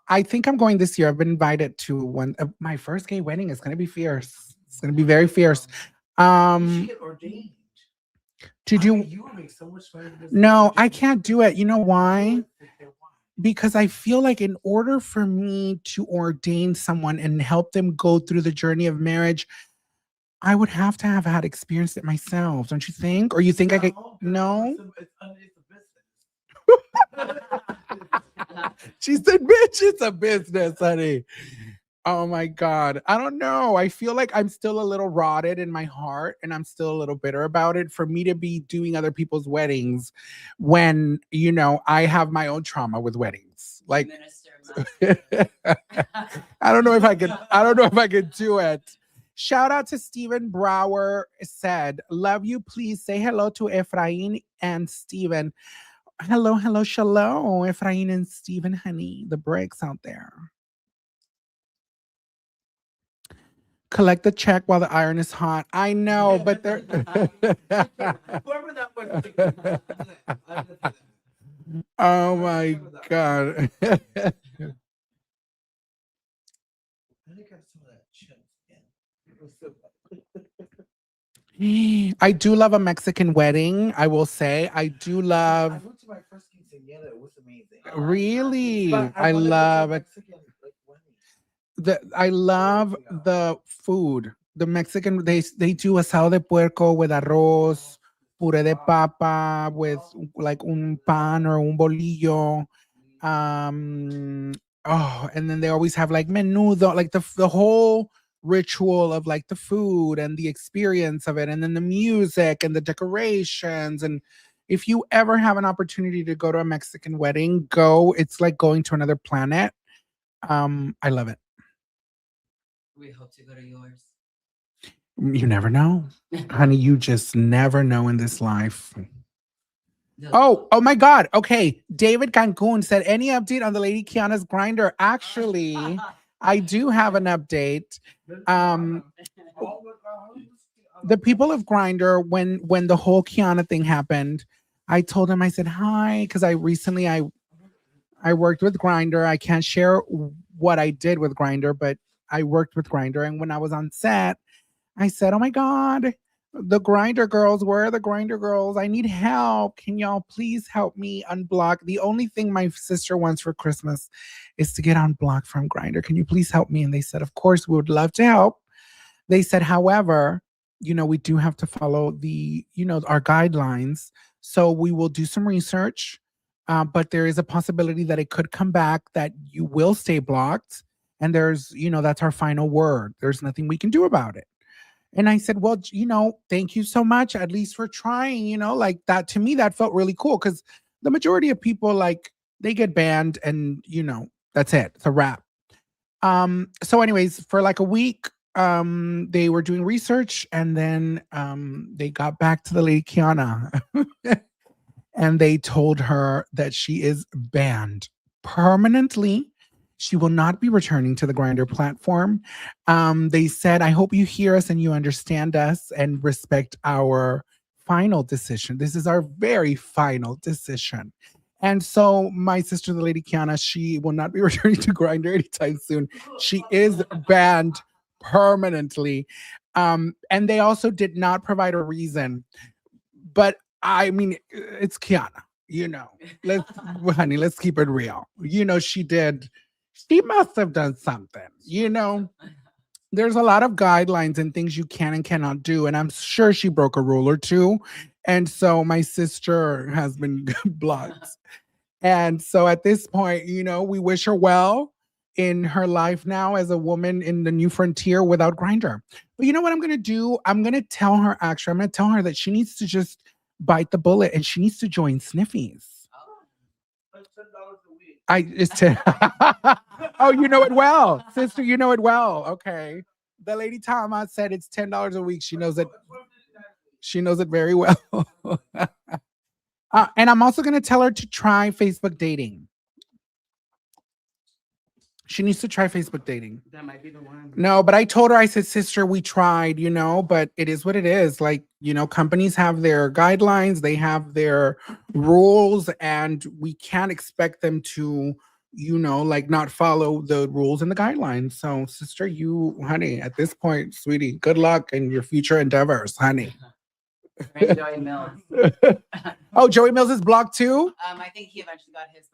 I think I'm going this year. I've been invited to one. My first gay wedding is going to be fierce. It's going to be very fierce. You get ordained. You will make so much money. No, I can't do it. You know why? Because I feel like in order for me to ordain someone and help them go through the journey of marriage, I would have to have had experienced it myself. Don't you think? Or you think I could? No. It's a business. She said, bitch, it's a business, honey. Oh my God. I don't know. I feel like I'm still a little rotted in my heart and I'm still a little bitter about it for me to be doing other people's weddings when, I have my own trauma with weddings. Like, Minister I don't know if I could, I don't know if I could do it. Shout out to Stephen Brower said, love you. Please say hello to Efrain and Stephen. Hello, hello, shalom, Efrain and Stephen, honey. The breaks out there. Collect the check while the iron is hot. I know, but they're. Whoever that was. Oh my God. I think I got some of that chip. It was so I do love a Mexican wedding. I will say, I do I love. went to my first quinceañera. It was amazing. Really, But I wanted to go to a love it. Mexican, like, wedding. I love the food. The Mexican, they do asado de puerco with arroz, puré de papa with like un pan or un bolillo. And then they always have like menudo, like the whole ritual of like the food and the experience of it, and then the music and the decorations. And if you ever have an opportunity to go to a Mexican wedding, go. It's like going to another planet. I love it. We hope to go to yours. You never know, honey. You just never know in this life. Oh my God. Okay. David Cancun said, any update on the Lady Kiana's grinder? Actually, I do have an update. The people of Grinder, when the whole Kiana thing happened, I told him, I said, hi, because I recently I worked with Grinder. I can't share what I did with Grinder, but I worked with Grinder. And when I was on set, I said, oh my God, the Grinder girls, where are the Grinder girls? I need help. Can y'all please help me unblock? The only thing my sister wants for Christmas is to get unblocked from Grinder. Can you please help me? And they said, of course, we would love to help. They said, however, we do have to follow the, our guidelines. So we will do some research, but there is a possibility that it could come back that you will stay blocked. And there's, that's our final word. There's nothing we can do about it. And I said, well, thank you so much, at least for trying, like that. To me, that felt really cool because the majority of people, like, they get banned and, that's it. It's a wrap. So anyways, for like a week, they were doing research and then they got back to the Lady Kiana and they told her that she is banned permanently. She will not be returning to the Grindr platform. They said, I hope you hear us and you understand us and respect our final decision. This is our very final decision. And so my sister, the Lady Kiana, she will not be returning to Grindr anytime soon. She is banned permanently. And they also did not provide a reason. But I mean, it's Kiana, honey, let's keep it real. She must have done something, There's a lot of guidelines and things you can and cannot do. And I'm sure she broke a rule or two. And so my sister has been blocked. And so at this point, we wish her well in her life now as a woman in the new frontier without Grindr. But you know what I'm going to do? I'm going to tell her that she needs to just bite the bullet and she needs to join Sniffies. It's oh, you know it well, sister. You know it well. Okay. The Lady Tama said it's $10 a week. She knows it. She knows it very well. And I'm also going to tell her to try Facebook dating. She needs to try Facebook dating. That might be the one. No, but I told her, I said, sister, we tried, but it is what it is. Like, companies have their guidelines, they have their rules, and we can't expect them to, like not follow the rules and the guidelines. So, sister, honey, at this point, sweetie, good luck in your future endeavors, honey. Joey Mills. Oh, Joey Mills is blocked too? I think he eventually got his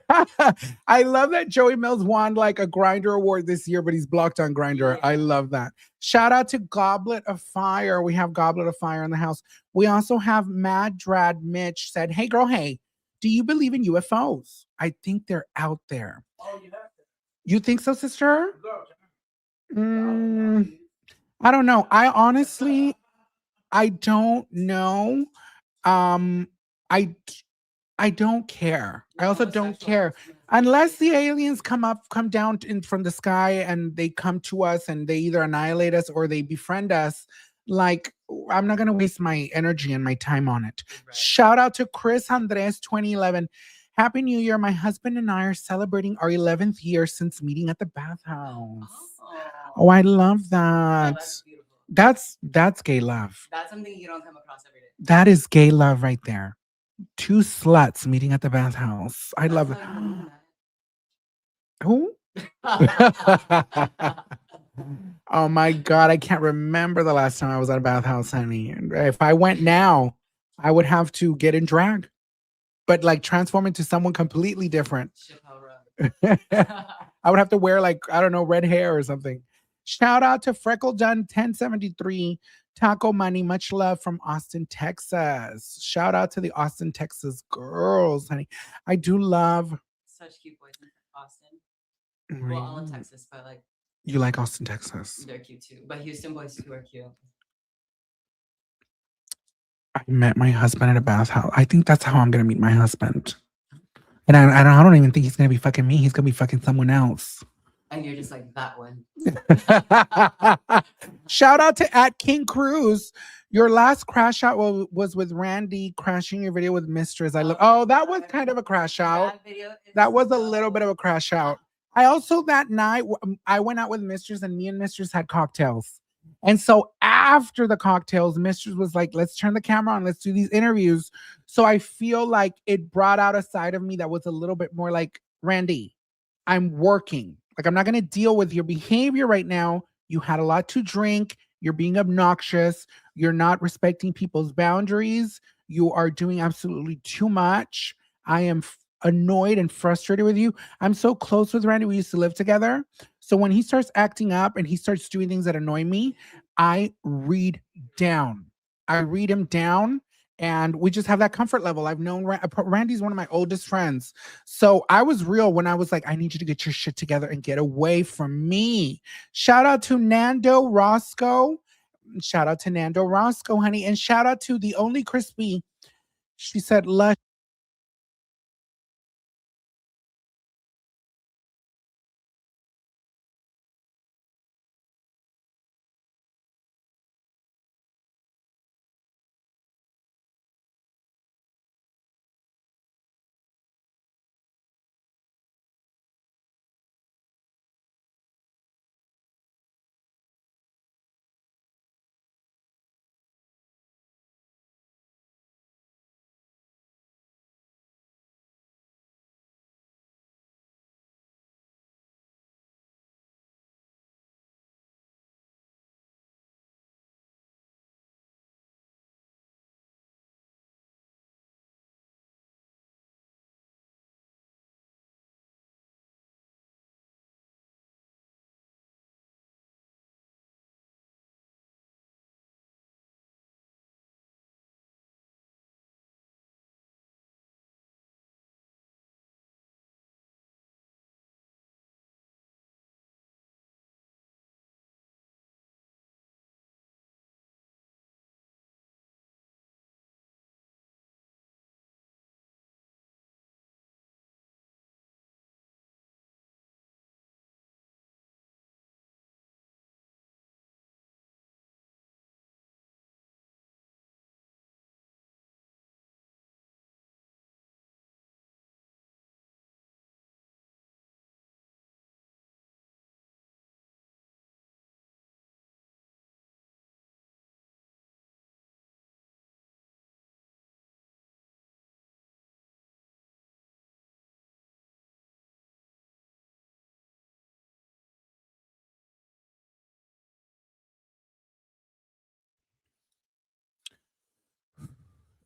back. I love that Joey Mills won like a Grindr award this year, but he's blocked on Grindr. Yeah. I love that. Shout out to Goblet of Fire. We have Goblet of Fire in the house. We also have Mad Drad Mitch said, hey girl, hey, do you believe in UFOs? I think they're out there. Oh, you have to. You think so, sister? Mm, I don't know. I honestly, I don't know. Um, I I don't care. I also don't care unless the aliens come down from the sky and they come to us and they either annihilate us or they befriend us. Like I'm not gonna waste my energy and my time on it. Shout out to Chris Andres 2011. Happy New Year. My husband and I are celebrating our 11th year since meeting at the bathhouse. Oh, I love Oh, that. that's beautiful. That's gay love. That's something you don't come across every day. That is gay love right there. Two sluts meeting at the bathhouse. I love it. That's how you Who? met. Oh my God, I can't remember the last time I was at a bathhouse, honey. If I went now, I would have to get in drag, but like transform into someone completely different. I would have to wear like, I don't know, red hair or something. Shout out to Freckle Dun 1073. Taco Money, much love from Austin, Texas. Shout out to the Austin, Texas girls, honey. I do love. Such cute boys in Austin. Well, all of Texas, but like You like Austin, Texas? they're cute too. But Houston boys too are cute. I met my husband at a bathhouse. I think that's how I'm gonna meet my husband. And I don't even think he's gonna be fucking me. He's gonna be fucking someone else. And you're just like that one. Shout out to at King Cruz. Your last crash out was with Randy crashing your video with Mistress. I love. Oh, that was kind of a crash out. That was a little bit of a crash out. I also that night I went out with Mistress and me and Mistress had cocktails. And so after the cocktails, Mistress was like, let's turn the camera on, let's do these interviews. So I feel like it brought out a side of me that was a little bit more like, Randy, I'm working. Like, I'm not going to deal with your behavior right now. You had a lot to drink. You're being obnoxious. You're not respecting people's boundaries. You are doing absolutely too much. I am annoyed and frustrated with you. I'm so close with Randy. We used to live together. So when he starts acting up and he starts doing things that annoy me, I read down. I read him down and we just have that comfort level. I've known Randy's one of my oldest friends. So I was real when I was like, I need you to get your shit together and get away from me. Shout out to Nando Roscoe. Shout out to Nando Roscoe, honey. And shout out to the only crispy. She said, Lush.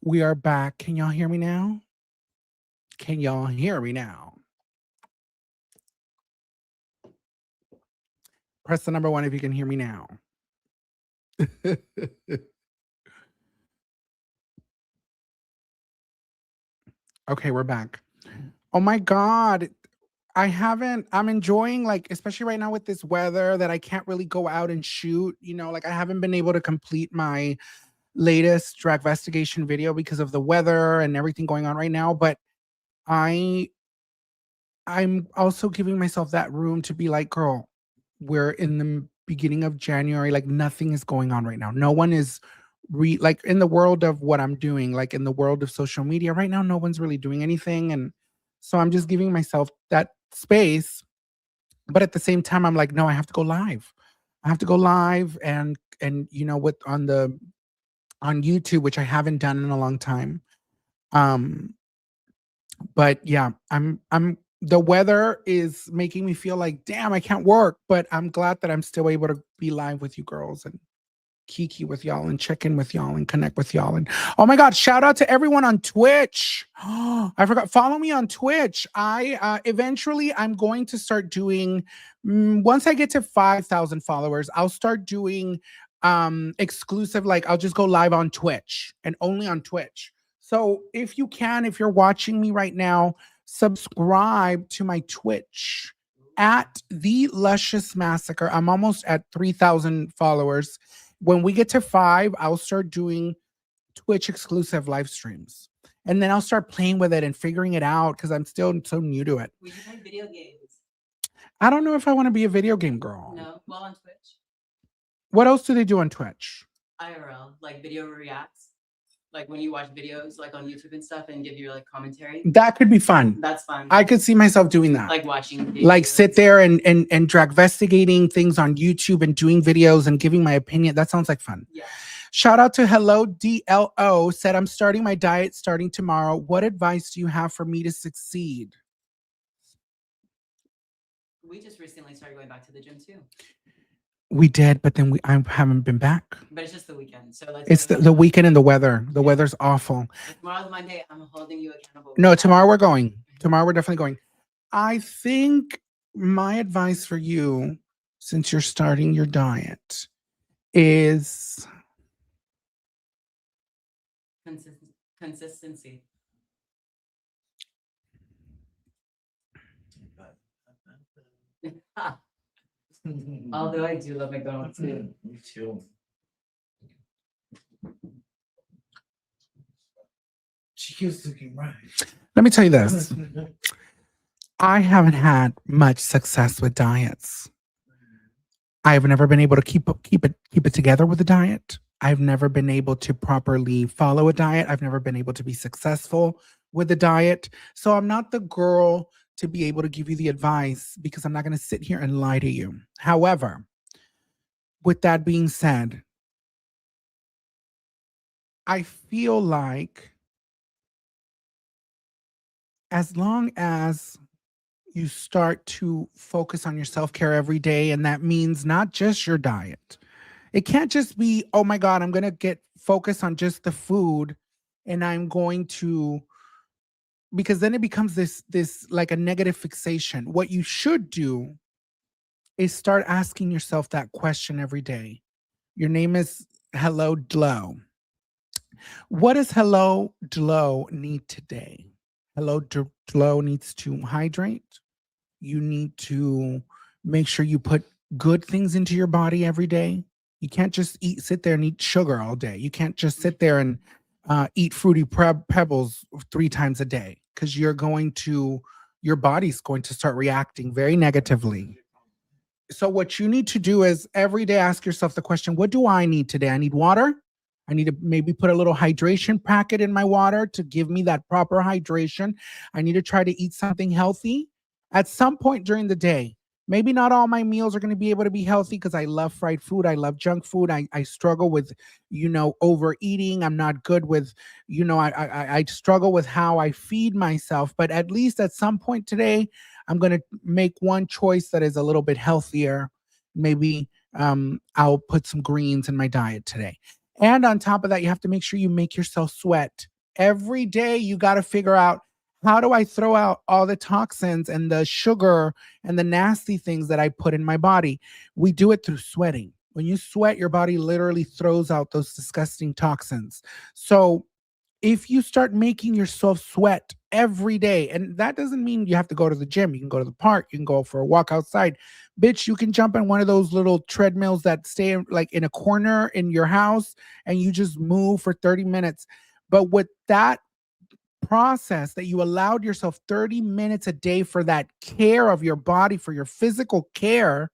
We are back. Can y'all hear me now? Can y'all hear me now? Press the number 1 if you can hear me now. Okay, we're back. Oh my God. I'm enjoying, like, especially right now with this weather that I can't really go out and shoot, like I haven't been able to complete my latest drag investigation video because of the weather and everything going on right now. But I I'm also giving myself that room to be like, girl, we're in the beginning of January, like nothing is going on right now. No one is like in the world of what I'm doing, like in the world of social media right now, no one's really doing anything. And so I'm just giving myself that space. But at the same time, I'm like, no, I have to go live. I have to go live and with on YouTube, which I haven't done in a long time. Um, but yeah, I'm the weather is making me feel like, damn, I can't work, but I'm glad that I'm still able to be live with you girls and kiki with y'all and check in with y'all and connect with y'all. And oh my God, shout out to everyone on Twitch. I forgot, follow me on Twitch. I eventually I'm going to start doing once I get to 5,000 followers, I'll start doing exclusive, like I'll just go live on Twitch and only on Twitch. So if you can, if you're watching me right now, subscribe to my Twitch at the Lushious Massacr. I'm almost at 3,000 followers. When we get to 5, I'll start doing Twitch exclusive live streams. And then I'll start playing with it and figuring it out because I'm still so new to it. We can play video games. I don't know if I want to be a video game girl. No, well, on Twitch. What else do they do on Twitch? IRL, like video reacts. Like when you watch videos like on YouTube and stuff and give your like commentary. That could be fun. That's fun. I could see myself doing that. Like watching videos. Like sit there and drag investigating things on YouTube and doing videos and giving my opinion. That sounds like fun. Yeah. Shout out to Hello DLO, said, I'm starting my diet starting tomorrow. What advice do you have for me to succeed? We just recently started going back to the gym too. We did, but then I haven't been back. But it's just the weekend. So let's it's the weekend and the weather. The weather's awful. Tomorrow's Monday. I'm holding you accountable. No, tomorrow we're going. Tomorrow we're definitely going. I think my advice for you, since you're starting your diet, is consistency. Although I do love McDonald's too. Me too. She keeps looking right. Let me tell you this. I haven't had much success with diets. I've never been able to keep it together with a diet. I've never been able to properly follow a diet. I've never been able to be successful with a diet. So I'm not the girl to be able to give you the advice because I'm not going to sit here and lie to you. However, with that being said, I feel like as long as you start to focus on your self-care every day, and that means not just your diet. It can't just be, oh my God, I'm going to get focused on just the food and I'm going to, because then it becomes this like a negative fixation. What you should do is start asking yourself that question every day. Your name is Hello Dlo. What does Hello Dlo need today? Hello Dlo needs to hydrate. You need to make sure you put good things into your body every day. You can't just sit there and eat sugar all day. You can't just sit there and eat fruity pebbles 3 times a day, because your body's going to start reacting very negatively. So what you need to do is every day ask yourself the question, what do I need today? I need water. I need to maybe put a little hydration packet in my water to give me that proper hydration. I need to try to eat something healthy at some point during the day. Maybe not all my meals are going to be able to be healthy because I love fried food. I love junk food. I struggle with, overeating. I'm not good with, I struggle with how I feed myself. But at least at some point today, I'm going to make one choice that is a little bit healthier. Maybe I'll put some greens in my diet today. And on top of that, you have to make sure you make yourself sweat. Every day, you got to figure out, how do I throw out all the toxins and the sugar and the nasty things that I put in my body? We do it through sweating. When you sweat, your body literally throws out those disgusting toxins. So if you start making yourself sweat every day. And that doesn't mean you have to go to the gym. You can go to the park. You can go for a walk outside. Bitch, you can jump on one of those little treadmills that stay like in a corner in your house and you just move for 30 minutes. But with that process that you allowed yourself 30 minutes a day for that care of your body, for your physical care,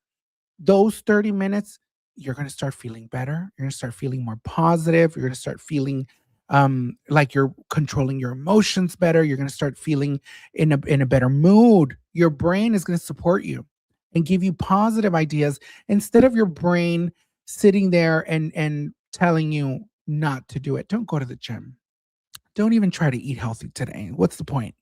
those 30 minutes, you're going to start feeling better. You're going to start feeling more positive. You're going to start feeling like you're controlling your emotions better. You're going to start feeling in a better mood. Your brain is going to support you and give you positive ideas instead of your brain sitting there and telling you not to do it. Don't go to the gym. Don't even try to eat healthy today. What's the point?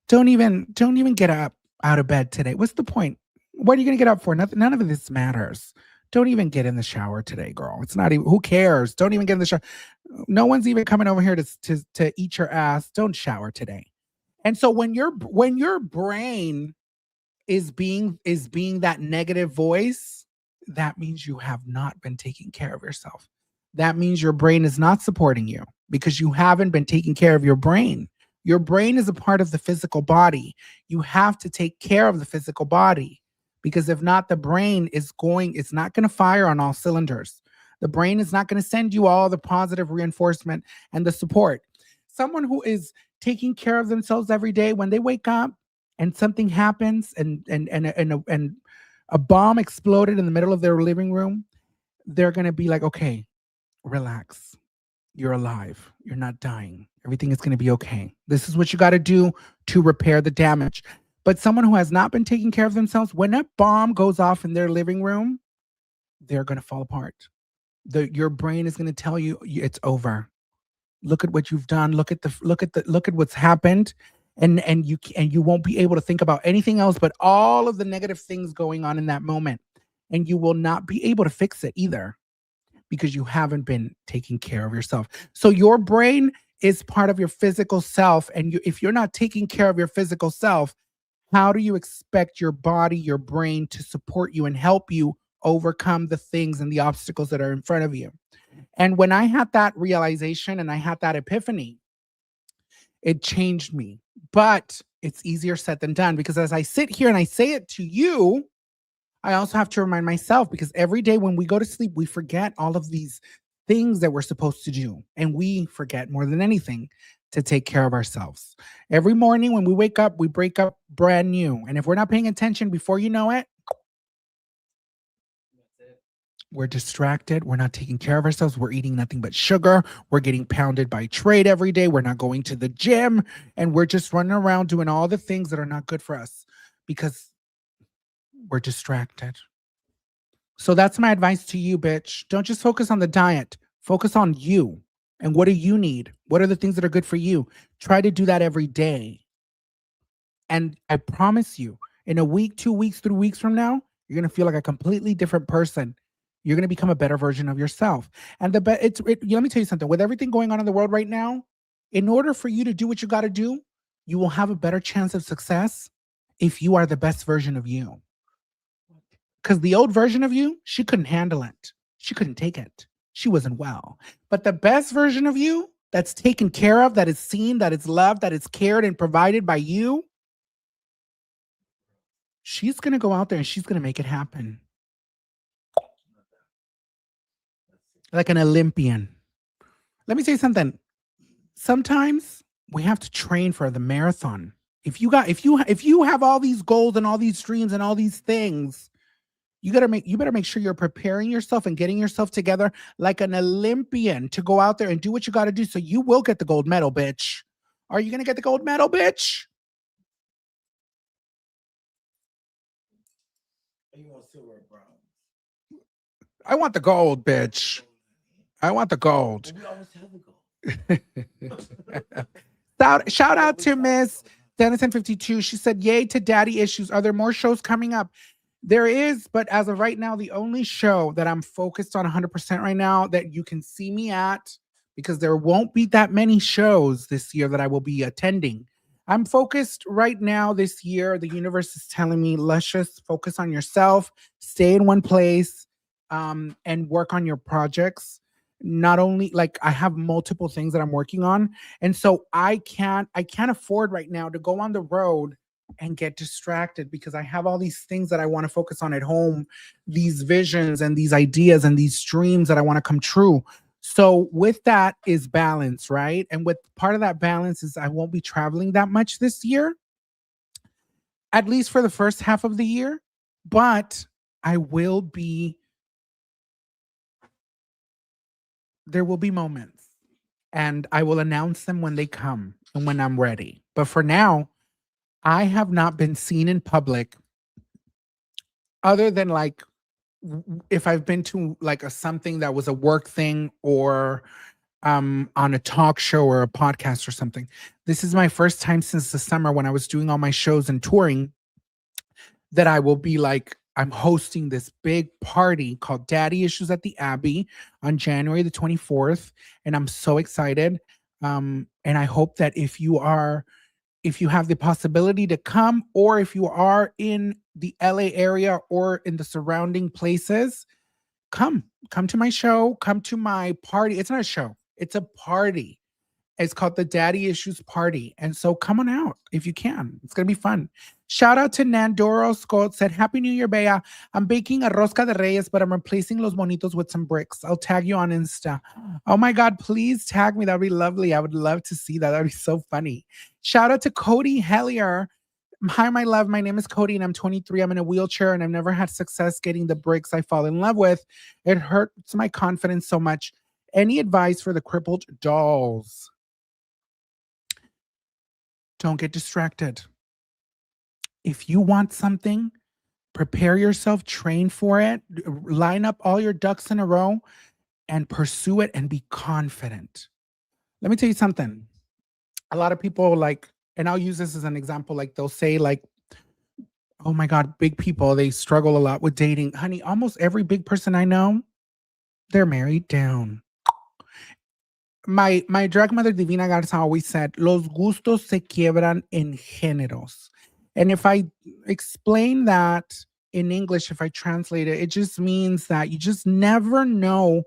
Don't even get up out of bed today. What's the point? What are you going to get up for? Nothing. None of this matters. Don't even get in the shower today, girl. It's not even, who cares? Don't even get in the shower. No one's even coming over here to eat your ass. Don't shower today. And so when your brain is being that negative voice, that means you have not been taking care of yourself. That means your brain is not supporting you because you haven't been taking care of your brain. Your brain is a part of the physical body. You have to take care of the physical body because if not, the brain it's not going to fire on all cylinders. The brain is not going to send you all the positive reinforcement and the support. Someone who is taking care of themselves every day, when they wake up and something happens and a bomb exploded in the middle of their living room, they're going to be like, okay, relax. You're alive. You're not dying. Everything is going to be okay. This is what you got to do to repair the damage. But someone who has not been taking care of themselves, when a bomb goes off in their living room, they're going to fall apart. Your brain is going to tell you it's over. Look at what you've done. Look at what's happened. And you won't be able to think about anything else but all of the negative things going on in that moment. And you will not be able to fix it either, because you haven't been taking care of yourself. So your brain is part of your physical self. And if you're not taking care of your physical self, how do you expect your body, your brain to support you and help you overcome the things and the obstacles that are in front of you? And when I had that realization and I had that epiphany, it changed me. But it's easier said than done, because as I sit here and I say it to you, I also have to remind myself, because every day when we go to sleep, we forget all of these things that we're supposed to do. And we forget more than anything to take care of ourselves. Every morning when we wake up, we break up brand new. And if we're not paying attention, before you know it, we're distracted. We're not taking care of ourselves. We're eating nothing but sugar. We're getting pounded by trade every day. We're not going to the gym. And we're just running around doing all the things that are not good for us because we're distracted. So that's my advice to you, bitch. Don't just focus on the diet. Focus on you. And what do you need? What are the things that are good for you? Try to do that every day. And I promise you, in a week, 2 weeks, 3 weeks from now, you're going to feel like a completely different person. You're going to become a better version of yourself. And let me tell you something. With everything going on in the world right now, in order for you to do what you got to do, you will have a better chance of success if you are the best version of you. Because the old version of you, she couldn't handle it. She couldn't take it. She wasn't well. But the best version of you, that's taken care of, that is seen, that is loved, that is cared and provided by you, she's going to go out there and she's going to make it happen. Like an Olympian. Let me say something. Sometimes we have to train for the marathon. If you have all these goals and all these dreams and all these things, you better make sure you're preparing yourself and getting yourself together like an Olympian to go out there and do what you got to do. So you will get the gold medal, bitch. Are you going to get the gold medal, bitch? You want silver or bronze? I want the gold, bitch. I want the gold. Well, we always have the gold. Shout out to Miss Denison52. She said, yay to daddy issues. Are there more shows coming up? There is, but as of right now, the only show that I'm focused on 100% right now that you can see me at, because there won't be that many shows this year that I will be attending. I'm focused right now this year. The universe is telling me, Lushious, focus on yourself, stay in one place, and work on your projects. not only like I have multiple things that I'm working on. And so I can't afford right now to go on the road and get distracted because I have all these things that I want to focus on at home, these visions and these ideas and these dreams that I want to come true. So with that is balance, right? And with part of that balance is I won't be traveling that much this year, at least for the first half of the year, but I will be, there will be moments and I will announce them when they come and when I'm ready. But for now, I have not been seen in public other than like if I've been to like a something that was a work thing or on a talk show or a podcast or something. This is my first time since the summer when I was doing all my shows and touring that I will be like, I'm hosting this big party called Daddy Issues at the Abbey on January the 24th. And I'm so excited. And I hope that if you have the possibility to come, or if you are in the LA area or in the surrounding places, come to my show, come to my party. It's not a show, it's a party. It's called the Daddy Issues Party. And so come on out if you can. It's going to be fun. Shout out to Nandoro Scott, said, Happy New Year, Bea. I'm baking a rosca de reyes, but I'm replacing los monitos with some bricks. I'll tag you on Insta. Oh my God, please tag me. That'd be lovely. I would love to see that. That'd be so funny. Shout out to Cody Hellier. Hi, my love. My name is Cody and I'm 23. I'm in a wheelchair and I've never had success getting the bricks I fall in love with. It hurts my confidence so much. Any advice for the crippled dolls? Don't get distracted. If you want something, prepare yourself, train for it, line up all your ducks in a row and pursue it and be confident. Let me tell you something. A lot of people like, and I'll use this as an example, like they'll say like, oh my God, big people, they struggle a lot with dating. Honey, almost every big person I know, they're married down. My drag mother Divina Garza always said, los gustos se quiebran en géneros. And if I explain that in English, if I translate it, it just means that you just never know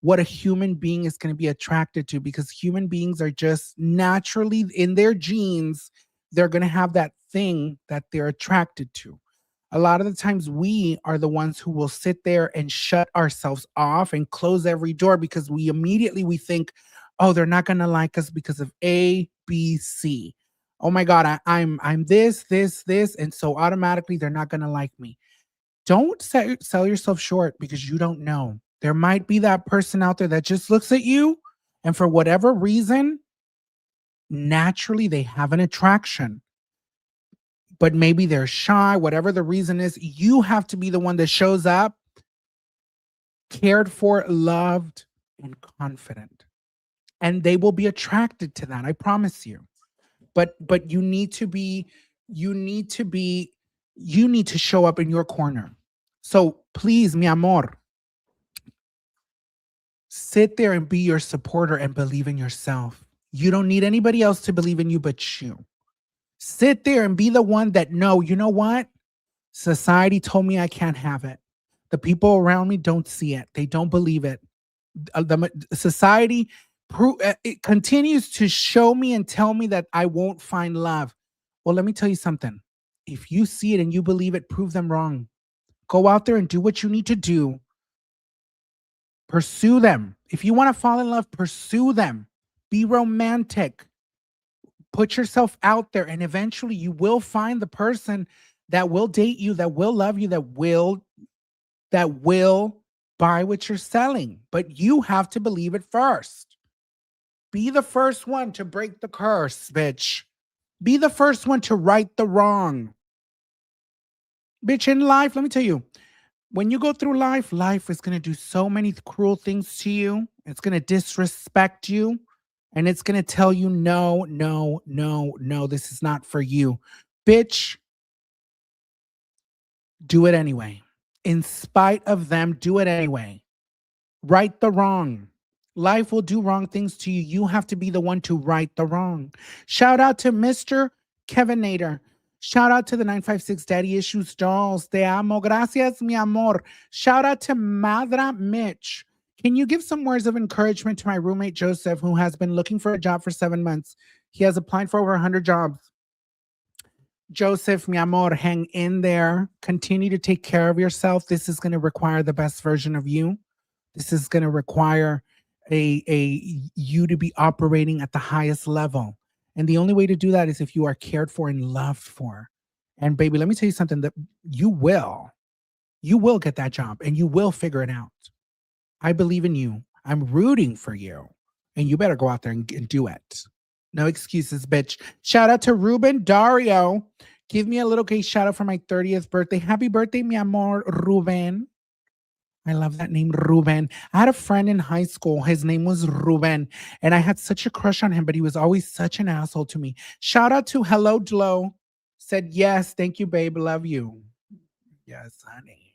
what a human being is going to be attracted to, because human beings are just naturally in their genes, they're going to have that thing that they're attracted to. A lot of the times we are the ones who will sit there and shut ourselves off and close every door because we think, oh, they're not going to like us because of A, B, C. Oh my God, I'm this, and so automatically they're not going to like me. Don't sell yourself short because you don't know. There might be that person out there that just looks at you and for whatever reason, naturally they have an attraction. But maybe they're shy, whatever the reason is, you have to be the one that shows up, cared for, loved, and confident. And they will be attracted to that, I promise you. But you need to show up in your corner. So please, mi amor, sit there and be your supporter and believe in yourself. You don't need anybody else to believe in you but you. Sit there and be the one that, no, you know what? Society told me I can't have it. The people around me don't see it. They don't believe it. The society it continues to show me and tell me that I won't find love. Well, let me tell you something. If you see it and you believe it, prove them wrong. Go out there and do what you need to do. Pursue them. If you want to fall in love, pursue them. Be romantic. Put yourself out there, and eventually you will find the person that will date you, that will love you, that will buy what you're selling. But you have to believe it first. Be the first one to break the curse, bitch. Be the first one to right the wrong. Bitch, in life, let me tell you, when you go through life, life is going to do so many cruel things to you. It's going to disrespect you. And it's going to tell you, no, this is not for you. Bitch, do it anyway. In spite of them, do it anyway. Right the wrong. Life will do wrong things to you. You have to be the one to right the wrong. Shout out to Mr. Kevin Nader. Shout out to the 956 Daddy Issues Dolls. Te amo. Gracias, mi amor. Shout out to Madra Mitch. Can you give some words of encouragement to my roommate Joseph, who has been looking for a job for 7 months? He has applied for over 100 jobs. Joseph, mi amor, hang in there. Continue to take care of yourself. This is going to require the best version of you. This is going to require you to be operating at the highest level. And the only way to do that is if you are cared for and loved for. And baby, let me tell you something, that you will get that job and you will figure it out. I believe in you. I'm rooting for you. And you better go out there and do it. No excuses, bitch. Shout out to Ruben Dario. Give me a little gay shout out for my 30th birthday. Happy birthday, mi amor, Ruben. I love that name, Ruben. I had a friend in high school. His name was Ruben. And I had such a crush on him, but he was always such an asshole to me. Shout out to Hello Dlo. Said, yes, thank you, babe. Love you. Yes, honey.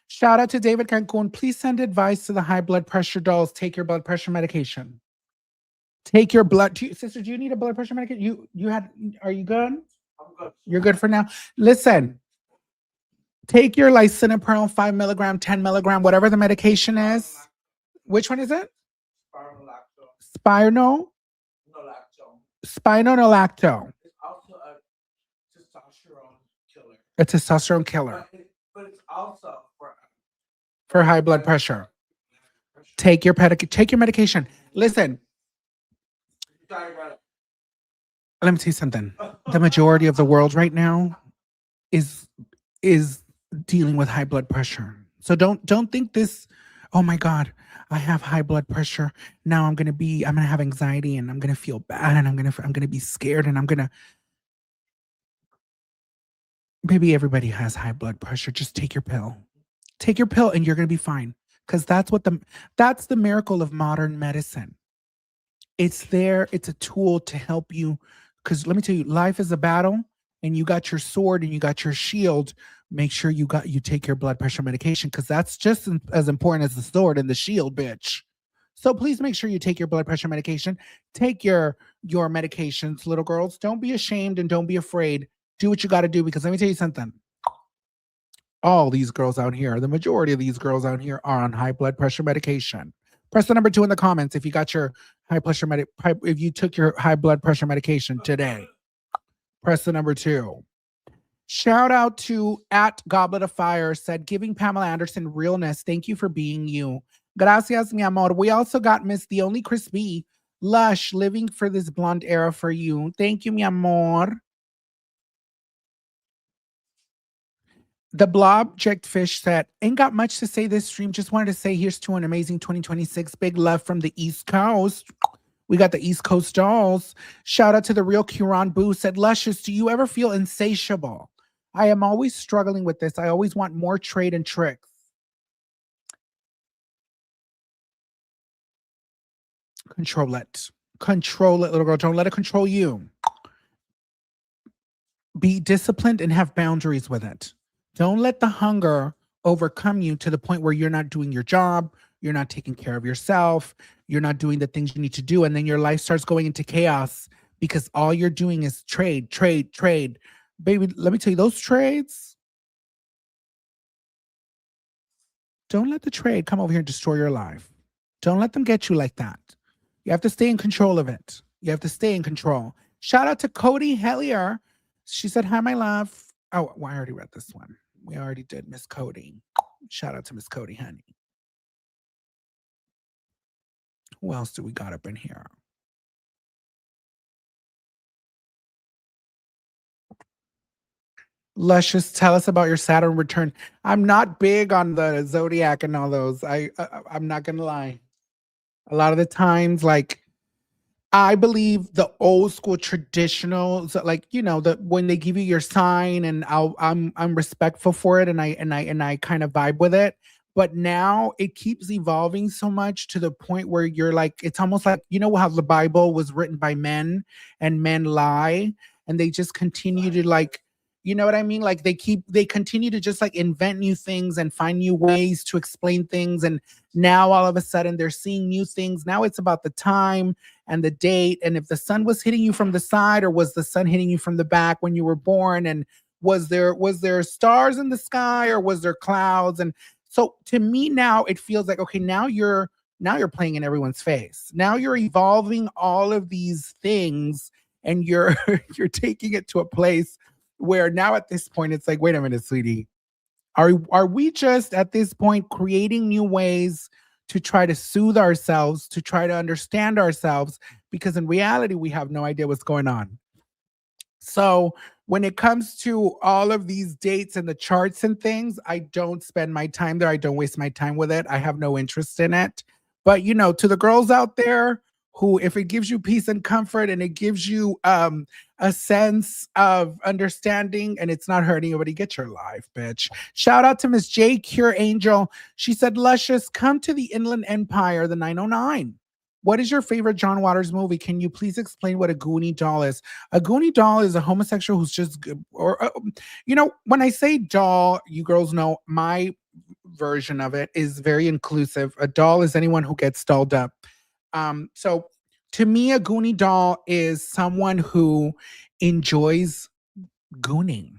Shout out to David Cancun. Please send advice to the high blood pressure dolls. Take your blood pressure medication. Take your blood. Sister, do you need a blood pressure medication? Are you good? I'm good. You're good for now. Listen. Take your lisinopril 5 milligram, 10 milligram, whatever the medication is. Which one is it? Spinal? Spinolacto. It's also a testosterone killer. A testosterone killer. But it's also for high blood pressure. Take your medication. Listen. Let me tell you something. The majority of the world right now is dealing with high blood pressure. So don't think this, oh my God, I have high blood pressure. Now I'm gonna have anxiety and I'm gonna feel bad and I'm gonna be scared and baby, everybody has high blood pressure. Just take your pill. Take your pill and you're gonna be fine. Because that's the miracle of modern medicine. It's a tool to help you. Because let me tell you, life is a battle and you got your sword and you got your shield. Make sure you take your blood pressure medication, because that's just as important as the sword and the shield, bitch. So please make sure you take your blood pressure medication. Take your medications, little girls. Don't be ashamed and don't be afraid. Do what you got to do, because let me tell you something. All these girls out here, the majority of these girls out here are on high blood pressure medication. Press the number 2 in the comments if you got your if you took your high blood pressure medication today. Press the number 2. Shout out to @Goblet of Fire, said, giving Pamela Anderson realness. Thank you for being you. Gracias, mi amor. We also got Miss The Only Crispy. Lush, living for this blonde era for you. Thank you, mi amor. The Blobject Fish said, ain't got much to say this stream. Just wanted to say here's to an amazing 2026. Big love from the East Coast. We got the East Coast dolls. Shout out to the real Curon Boo, said, Lushious, do you ever feel insatiable? I am always struggling with this. I always want more trade and tricks. Control it. Control it, little girl. Don't let it control you. Be disciplined and have boundaries with it. Don't let the hunger overcome you to the point where you're not doing your job, you're not taking care of yourself, you're not doing the things you need to do, and then your life starts going into chaos because all you're doing is trade. Baby, let me tell you, those trades, don't let the trade come over here and destroy your life. Don't let them get you like that. You have to stay in control of it. You have to stay in control. Shout out to Cody Hellier. She said, hi, my love. Oh, well, I already read this one. We already did Miss Cody. Shout out to Miss Cody, honey. Who else do we got up in here? Luscious, tell us about your Saturn return. I'm not big on the zodiac and all those. I'm not gonna lie. A lot of the times, like, I believe the old school traditional, so like, you know, when they give you your sign, and I'm respectful for it, and I kind of vibe with it. But now it keeps evolving so much to the point where you're like, it's almost like, you know how the Bible was written by men and men lie, and they just continue to, like, you know what I mean? Like they continue to just like invent new things and find new ways to explain things. And now all of a sudden they're seeing new things. Now it's about the time and the date, and if the sun was hitting you from the side, or was the sun hitting you from the back when you were born, and was there stars in the sky, or was there clouds? And So to me now, it feels like, okay, now you're playing in everyone's face. Now you're evolving all of these things, and you're you're taking it to a place where now at this point it's like, wait a minute, sweetie. Are we just at this point creating new ways to try to soothe ourselves, to try to understand ourselves? Because in reality, we have no idea what's going on. So when it comes to all of these dates and the charts and things, I don't spend my time there. I don't waste my time with it. I have no interest in it. But to the girls out there who, if it gives you peace and comfort and it gives you a sense of understanding and it's not hurting anybody, get your life, bitch. Shout out to Miss J. Cure Angel. She said, Luscious, come to the Inland Empire, the 909. What is your favorite John Waters movie? Can you please explain what a Goonie doll is? A Goonie doll is a homosexual who's just, when I say doll, you girls know my version of it is very inclusive. A doll is anyone who gets dolled up. So to me, a Goonie doll is someone who enjoys gooning.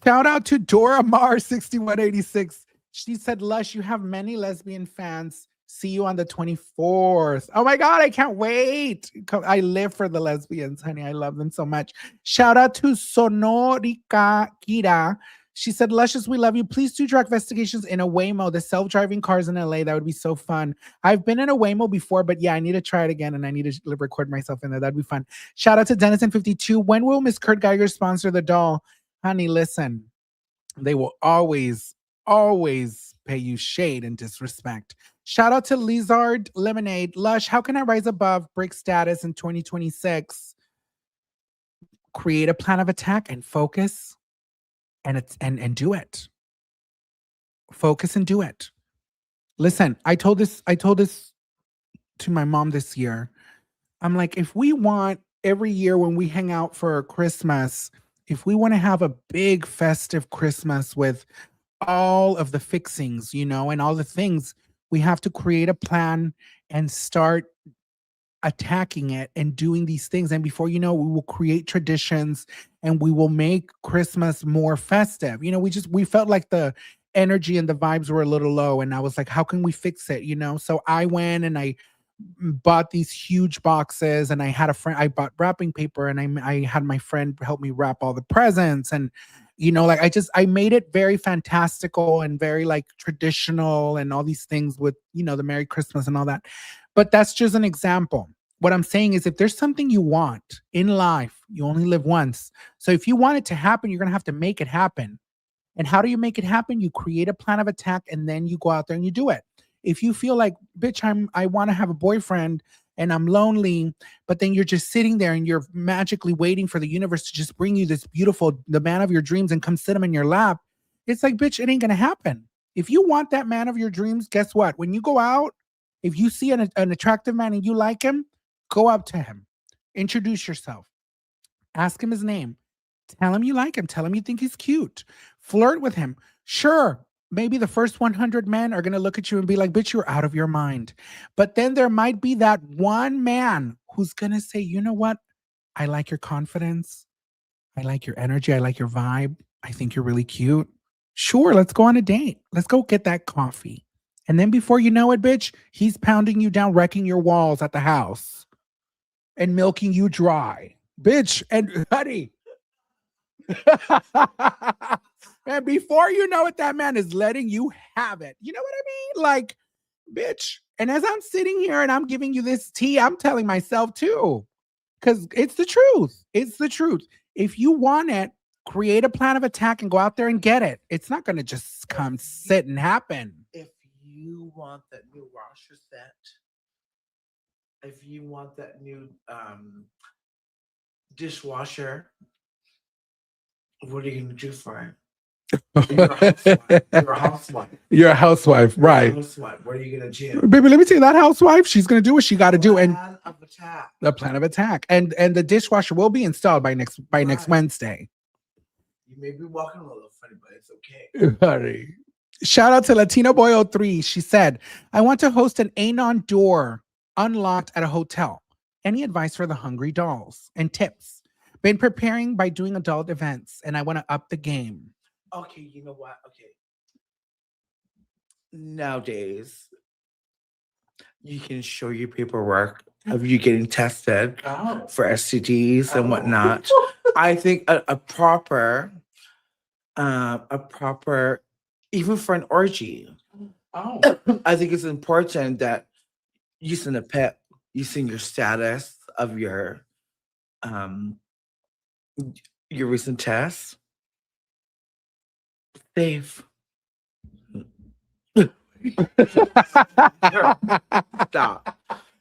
Shout out to Dora Mar 6186. She said, Lush, you have many lesbian fans. See you on the 24th. Oh my God, I can't wait. I live for the lesbians, honey. I love them so much. Shout out to Sonorika Kira. She said, Luscious, we love you. Please do drug investigations in a Waymo, the self-driving cars in LA. That would be so fun. I've been in a Waymo before, but yeah, I need to try it again and I need to record myself in there. That'd be fun. Shout out to Dennison52. When will Miss Kurt Geiger sponsor the doll? Honey, listen, they will always pay you shade and disrespect. Shout out to Lizard Lemonade. Lush, how can I rise above break status in 2026? Create a plan of attack and focus and do it. Focus and do it. Listen, I told this to my mom this year. I'm like, if we want every year when we hang out for Christmas, if we want to have a big festive Christmas with all of the fixings, and all the things, we have to create a plan and start attacking it and doing these things. And before you know, we will create traditions and we will make Christmas more festive. We felt like the energy and the vibes were a little low. And I was like, how can we fix it? So I went and I bought these huge boxes, and I had a friend, I bought wrapping paper, and I had my friend help me wrap all the presents. And I made it very fantastical and very like traditional and all these things with, the Merry Christmas and all that. But that's just an example. What I'm saying is, if there's something you want in life, you only live once. So if you want it to happen, you're going to have to make it happen. And how do you make it happen? You create a plan of attack and then you go out there and you do it. If you feel like, bitch, I want to have a boyfriend and I'm lonely, but then you're just sitting there and you're magically waiting for the universe to just bring you this the man of your dreams and come sit him in your lap. It's like, bitch, it ain't going to happen. If you want that man of your dreams, guess what? When you go out, if you see an attractive man and you like him, go up to him, introduce yourself, ask him his name, tell him you like him, tell him you think he's cute, flirt with him. Sure, maybe the first 100 men are going to look at you and be like, bitch, you're out of your mind. But then there might be that one man who's going to say, you know what? I like your confidence. I like your energy. I like your vibe. I think you're really cute. Sure, let's go on a date. Let's go get that coffee. And then before you know it, bitch, he's pounding you down, wrecking your walls at the house and milking you dry. Bitch, and honey. And before you know it, that man is letting you have it. You know what I mean? Like, bitch. And as I'm sitting here and I'm giving you this tea, I'm telling myself too, because it's the truth. It's the truth. If you want it, create a plan of attack and go out there and get it. It's not going to just come sit and happen. If you want that new washer set, if you want that new dishwasher, what are you going to do for it? You're a housewife. You're a housewife, right? A housewife. What are you going to do? Baby, let me tell you, that housewife, she's going to do what she got to do. And of attack. The plan of attack. And the dishwasher will be installed by next Wednesday. You may be walking a little funny, but it's okay. Honey. Shout out to Latino Boy 03. She said, I want to host an Anon door unlocked at a hotel. Any advice for the hungry dolls and tips? Been preparing by doing adult events and I want to up the game. Okay, you know what? Okay. nowadays you can show your paperwork of you getting tested Oh. for STDs and whatnot. I think a proper, even for an orgy, Oh. I think it's important that you send a PEP, you send your status of um your recent test. Safe. Stop.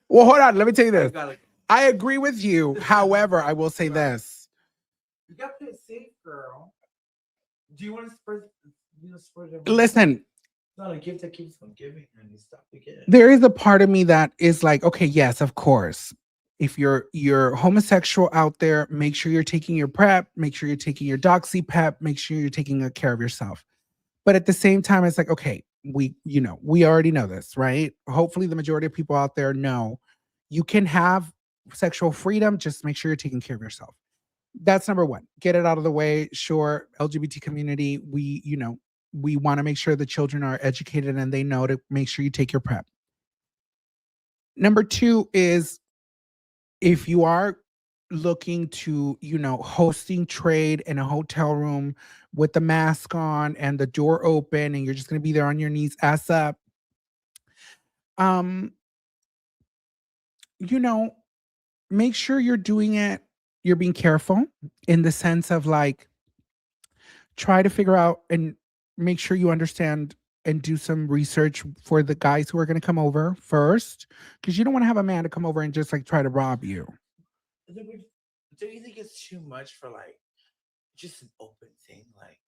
Well, hold on. Let me tell you I this. gotta, I agree with you. However, I will say this. you gotta play it safe, girl. Do you want to spread? Spread it. Listen, It's not a gift that keeps on giving, and you stop again. there is a part of me that is like, okay, yes, of course. If you're homosexual out there, make sure you're taking your PrEP, make sure you're taking your doxy pep, make sure you're taking good care of yourself. But at the same time, it's like, okay, we already know this, right? Hopefully the majority of people out there know you can have sexual freedom, just make sure you're taking care of yourself. That's number one. Get it out of the way. Sure, LGBT community, we want to make sure the children are educated and they know to make sure you take your PrEP. Number two is if you are looking to, hosting trade in a hotel room with the mask on and the door open and you're just going to be there on your knees, ass up, make sure you're doing it. You're being careful in the sense of like, try to figure out and make sure you understand and do some research for the guys who are going to come over first, because you don't want to have a man to come over and just like try to rob you. Do you think it's too much for like just an open thing? Like,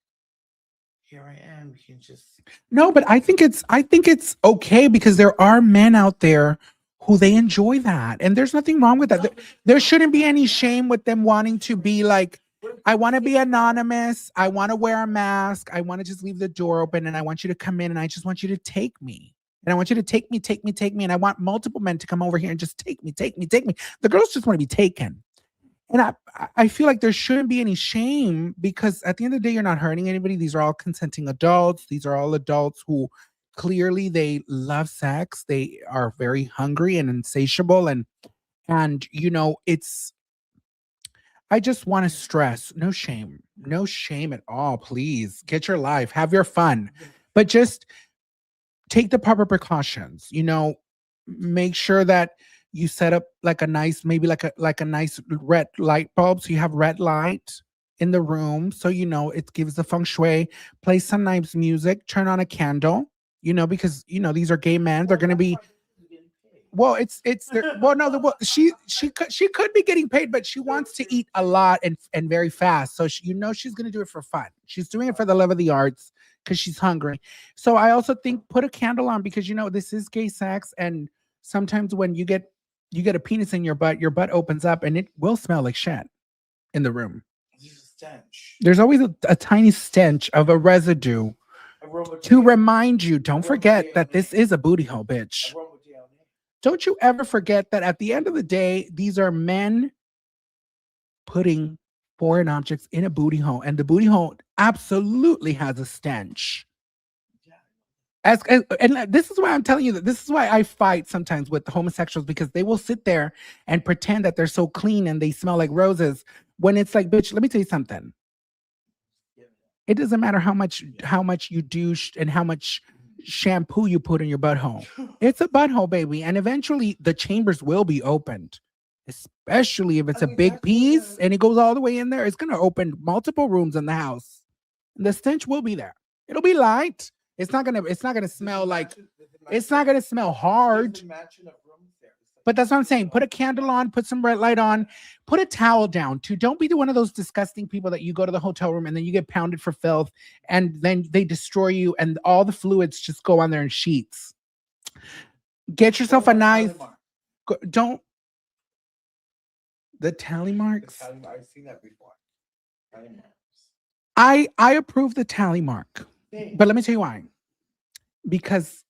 here I am. You can just No, but I think it's okay because there are men out there who they enjoy that, and there's nothing wrong with that. There shouldn't be any shame with them wanting to be like, I want to be anonymous. I want to wear a mask. I want to just leave the door open, and I want you to come in, and I just want you to take me. And I want you to take me. And I want multiple men to come over here and just take me. The girls just want to be taken. And I feel like there shouldn't be any shame because at the end of the day, you're not hurting anybody. These are all consenting adults. These are all adults who clearly they love sex. They are very hungry and insatiable. And I just want to stress, no shame at all. Please get your life, have your fun, but just take the proper precautions, make sure that you set up like a nice, maybe like a nice red light bulb. So you have red light in the room. So, it gives the feng shui, play some nice music, turn on a candle, because, these are gay men. They're going to be, well, she could be getting paid, but she wants to eat a lot and very fast. So she's going to do it for fun. She's doing it for the love of the arts because she's hungry. So I also think put a candle on because, this is gay sex. And sometimes when you get a penis in your butt opens up and it will smell like shit in the room. There's a stench. There's always a tiny stench of a residue to remind you, don't forget that this is a booty hole, bitch. Don't you ever forget that at the end of the day, these are men putting foreign objects in a booty hole, and the booty hole absolutely has a stench. And this is why I'm telling you that this is why I fight sometimes with the homosexuals, because they will sit there and pretend that they're so clean and they smell like roses when it's like, bitch, let me tell you something. It doesn't matter how much you douche and how much shampoo you put in your butthole. It's a butthole, baby. And eventually the chambers will be opened, especially if it's a big piece and it goes all the way in there. It's going to open multiple rooms in the house. And the stench will be there. It'll be light. It's not going to smell like, it's not going to smell hard. But that's what I'm saying. Put a candle on, put some red light on, put a towel down too. Don't be one of those disgusting people that you go to the hotel room and then you get pounded for filth and then they destroy you and all the fluids just go on there in sheets. Get yourself a nice, the tally marks. I've seen that before. I approve the tally mark, but let me tell you why. Because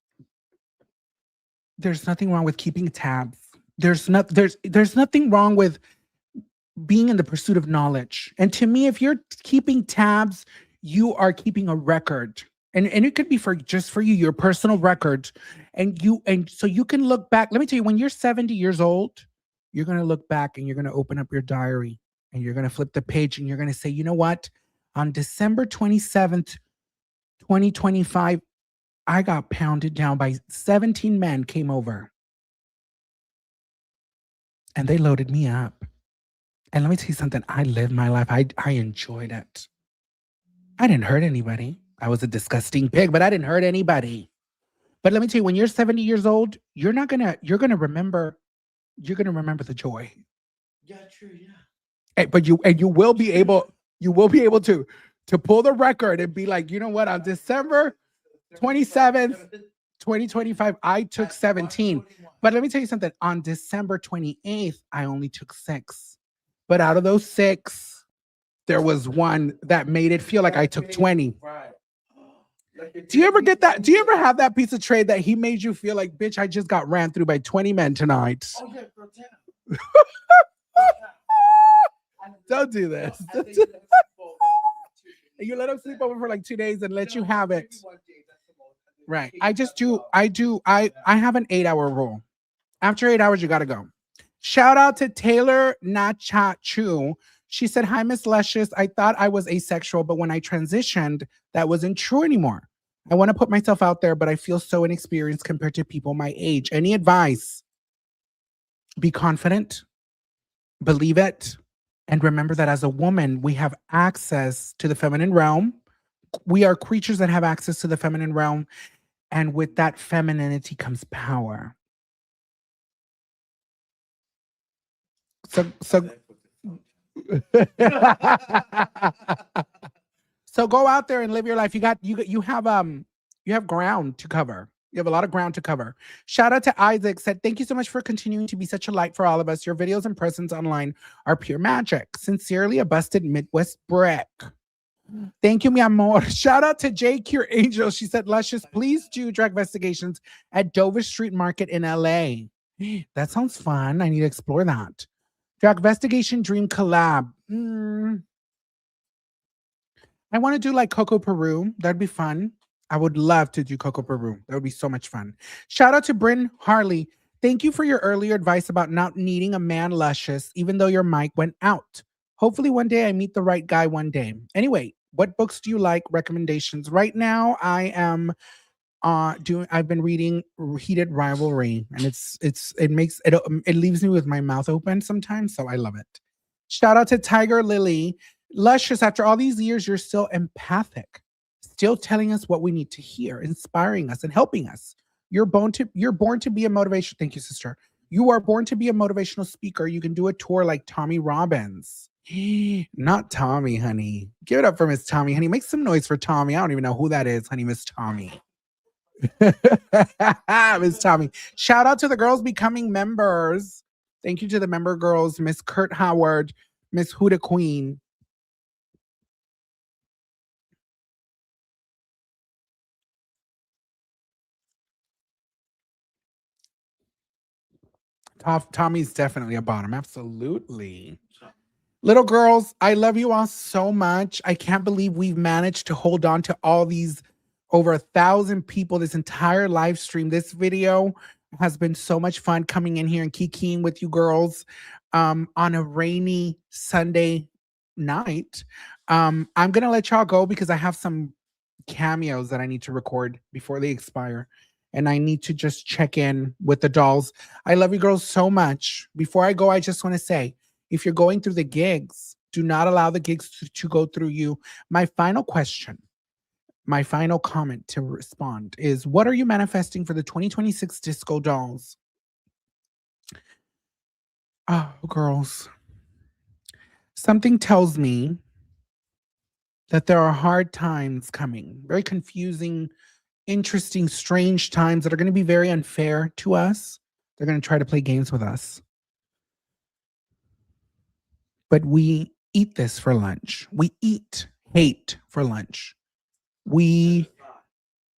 there's nothing wrong with keeping tabs. There's nothing wrong with being in the pursuit of knowledge. And to me, if you're keeping tabs, you are keeping a record. And it could be for just for you, your personal record. And so you can look back. Let me tell you, when you're 70 years old, you're gonna look back and you're gonna open up your diary and you're gonna flip the page and you're gonna say, you know what? On December 27th, 2025, I got pounded down by 17 men came over. And they loaded me up. And let me tell you something. I lived my life. I enjoyed it. I didn't hurt anybody. I was a disgusting pig, but I didn't hurt anybody. But let me tell you, when you're 70 years old, you're gonna remember the joy. Yeah, true, yeah. But you will be able to pull the record and be like, you know what, on December 27th, 2025, I took 17. But let me tell you something. On December 28th, I only took 6. But out of those 6, there was one that made it feel like I took 20. Right. Do you ever get that? Do you ever have that piece of trade that he made you feel like, bitch, I just got ran through by 20 men tonight? Oh, yeah, bro, Don't do this. You let him sleep over for like 2 days and let you have it. Right. I have an 8-hour rule. After 8 hours, you got to go. Shout out to Taylor Nachachu. She said, hi, Miss Luscious. I thought I was asexual, but when I transitioned, that wasn't true anymore. I want to put myself out there, but I feel so inexperienced compared to people my age. Any advice? Be confident, believe it, and remember that as a woman, we have access to the feminine realm. We are creatures that have access to the feminine realm. And with that femininity comes power. So so go out there and live your life. You have ground to cover. You have a lot of ground to cover. Shout out to Isaac, said, thank you so much for continuing to be such a light for all of us. Your videos and presence online are pure magic. Sincerely, a busted Midwest brick. Thank you, mi amor. Shout out to J. Cure Angel. She said, Luscious, please do drag investigations at Dover Street Market in LA. That sounds fun. I need to explore that. Drag investigation dream collab. I want to do like Coco Peru. That'd be fun. I would love to do Coco Peru. That would be so much fun. Shout out to Bryn Harley. Thank you for your earlier advice about not needing a man, Luscious, even though your mic went out. Hopefully one day I meet the right guy one day. Anyway, what books do you like? Recommendations. Right now I am I've been reading Heated Rivalry, and it leaves me with my mouth open sometimes, so I love it. Shout out to Tiger Lily. Luscious, after all these years, you're still empathic, still telling us what we need to hear, inspiring us and helping us. You're born to be a motivation. Thank you, sister. You are born to be a motivational speaker. You can do a tour like Tommy Robbins. Not Tommy, honey. Give it up for Miss Tommy, honey. Make some noise for Tommy. I don't even know who that is, honey. Miss Tommy. Miss Tommy. Shout out to the girls becoming members. Thank you to the member girls, Miss Kurt Howard, Miss Huda Queen. Tommy's definitely a bottom. Absolutely. Little girls, I love you all so much. I can't believe we've managed to hold on to all these over 1,000 people this entire live stream. This video has been so much fun coming in here and kikiing with you girls on a rainy Sunday night. I'm going to let y'all go because I have some cameos that I need to record before they expire. And I need to just check in with the dolls. I love you girls so much. Before I go, I just want to say, if you're going through the gigs, do not allow the gigs to go through you. My final question, my final comment to respond is, what are you manifesting for the 2026 Disco Dolls? Oh, girls. Something tells me that there are hard times coming, very confusing, interesting, strange times that are going to be very unfair to us. They're going to try to play games with us. But we eat this for lunch. We eat hate for lunch. We,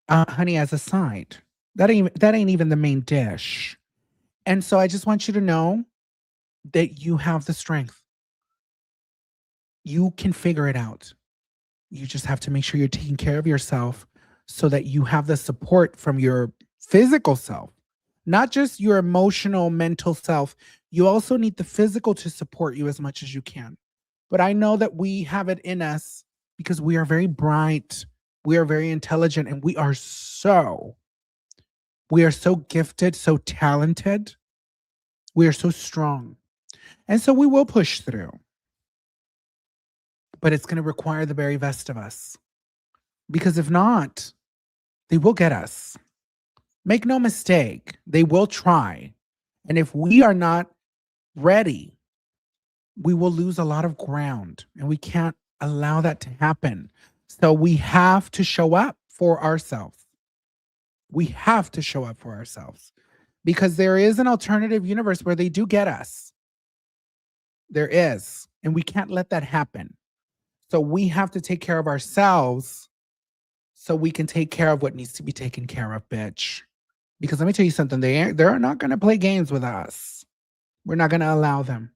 honey, as a side. That ain't even the main dish. And so I just want you to know that you have the strength. You can figure it out. You just have to make sure you're taking care of yourself so that you have the support from your physical self, not just your emotional, mental self. You also need the physical to support you as much as you can. But I know that we have it in us because we are very bright, we are very intelligent, and we are so gifted, so talented. We are so strong. And so we will push through. But it's going to require the very best of us. Because if not, they will get us. Make no mistake, they will try. And if we are not ready, we will lose a lot of ground. And we can't allow that to happen. So we have to show up for ourselves. We have to show up for ourselves. Because there is an alternative universe where they do get us. There is. And we can't let that happen. So we have to take care of ourselves so we can take care of what needs to be taken care of, bitch. Because let me tell you something, they're not going to play games with us. We're not going to allow them.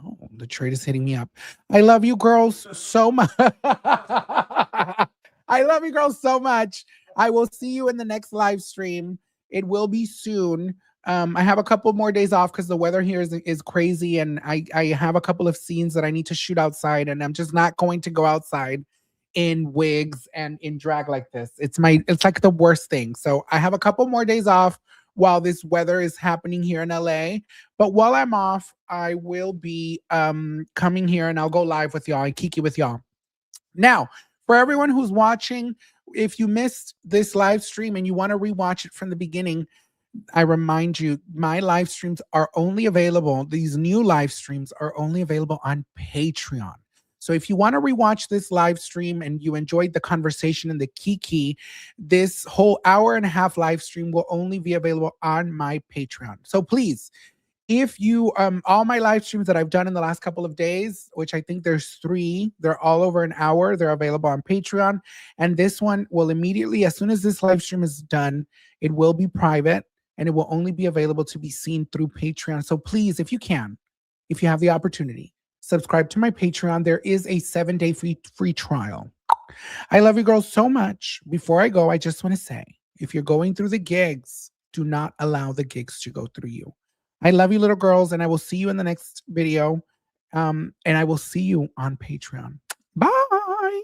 Oh, the trade is hitting me up. I love you girls so much. I love you girls so much. I will see you in the next live stream. It will be soon. I have a couple more days off because the weather here is crazy, and I have a couple of scenes that I need to shoot outside, and I'm just not going to go outside in wigs and in drag like this. It's like the worst thing. So I have a couple more days off while this weather is happening here in LA. But while I'm off, I will be coming here and I'll go live with y'all and kiki with y'all. Now, for everyone who's watching, if you missed this live stream and you want to rewatch it from the beginning, I remind you, my live streams are only available. These new live streams are only available on Patreon. So if you want to rewatch this live stream and you enjoyed the conversation and the kiki, this whole hour-and-a-half live stream will only be available on my Patreon. So please, if you, all my live streams that I've done in the last couple of days, which I think there's 3, they're all over an hour. They're available on Patreon. And this one will immediately, as soon as this live stream is done, it will be private and it will only be available to be seen through Patreon. So please, if you can, if you have the opportunity, subscribe to my Patreon. There is a 7-day free trial. I love you girls so much. Before I go, I just want to say, if you're going through the gigs, do not allow the gigs to go through you. I love you, little girls, and I will see you in the next video. And I will see you on Patreon. Bye.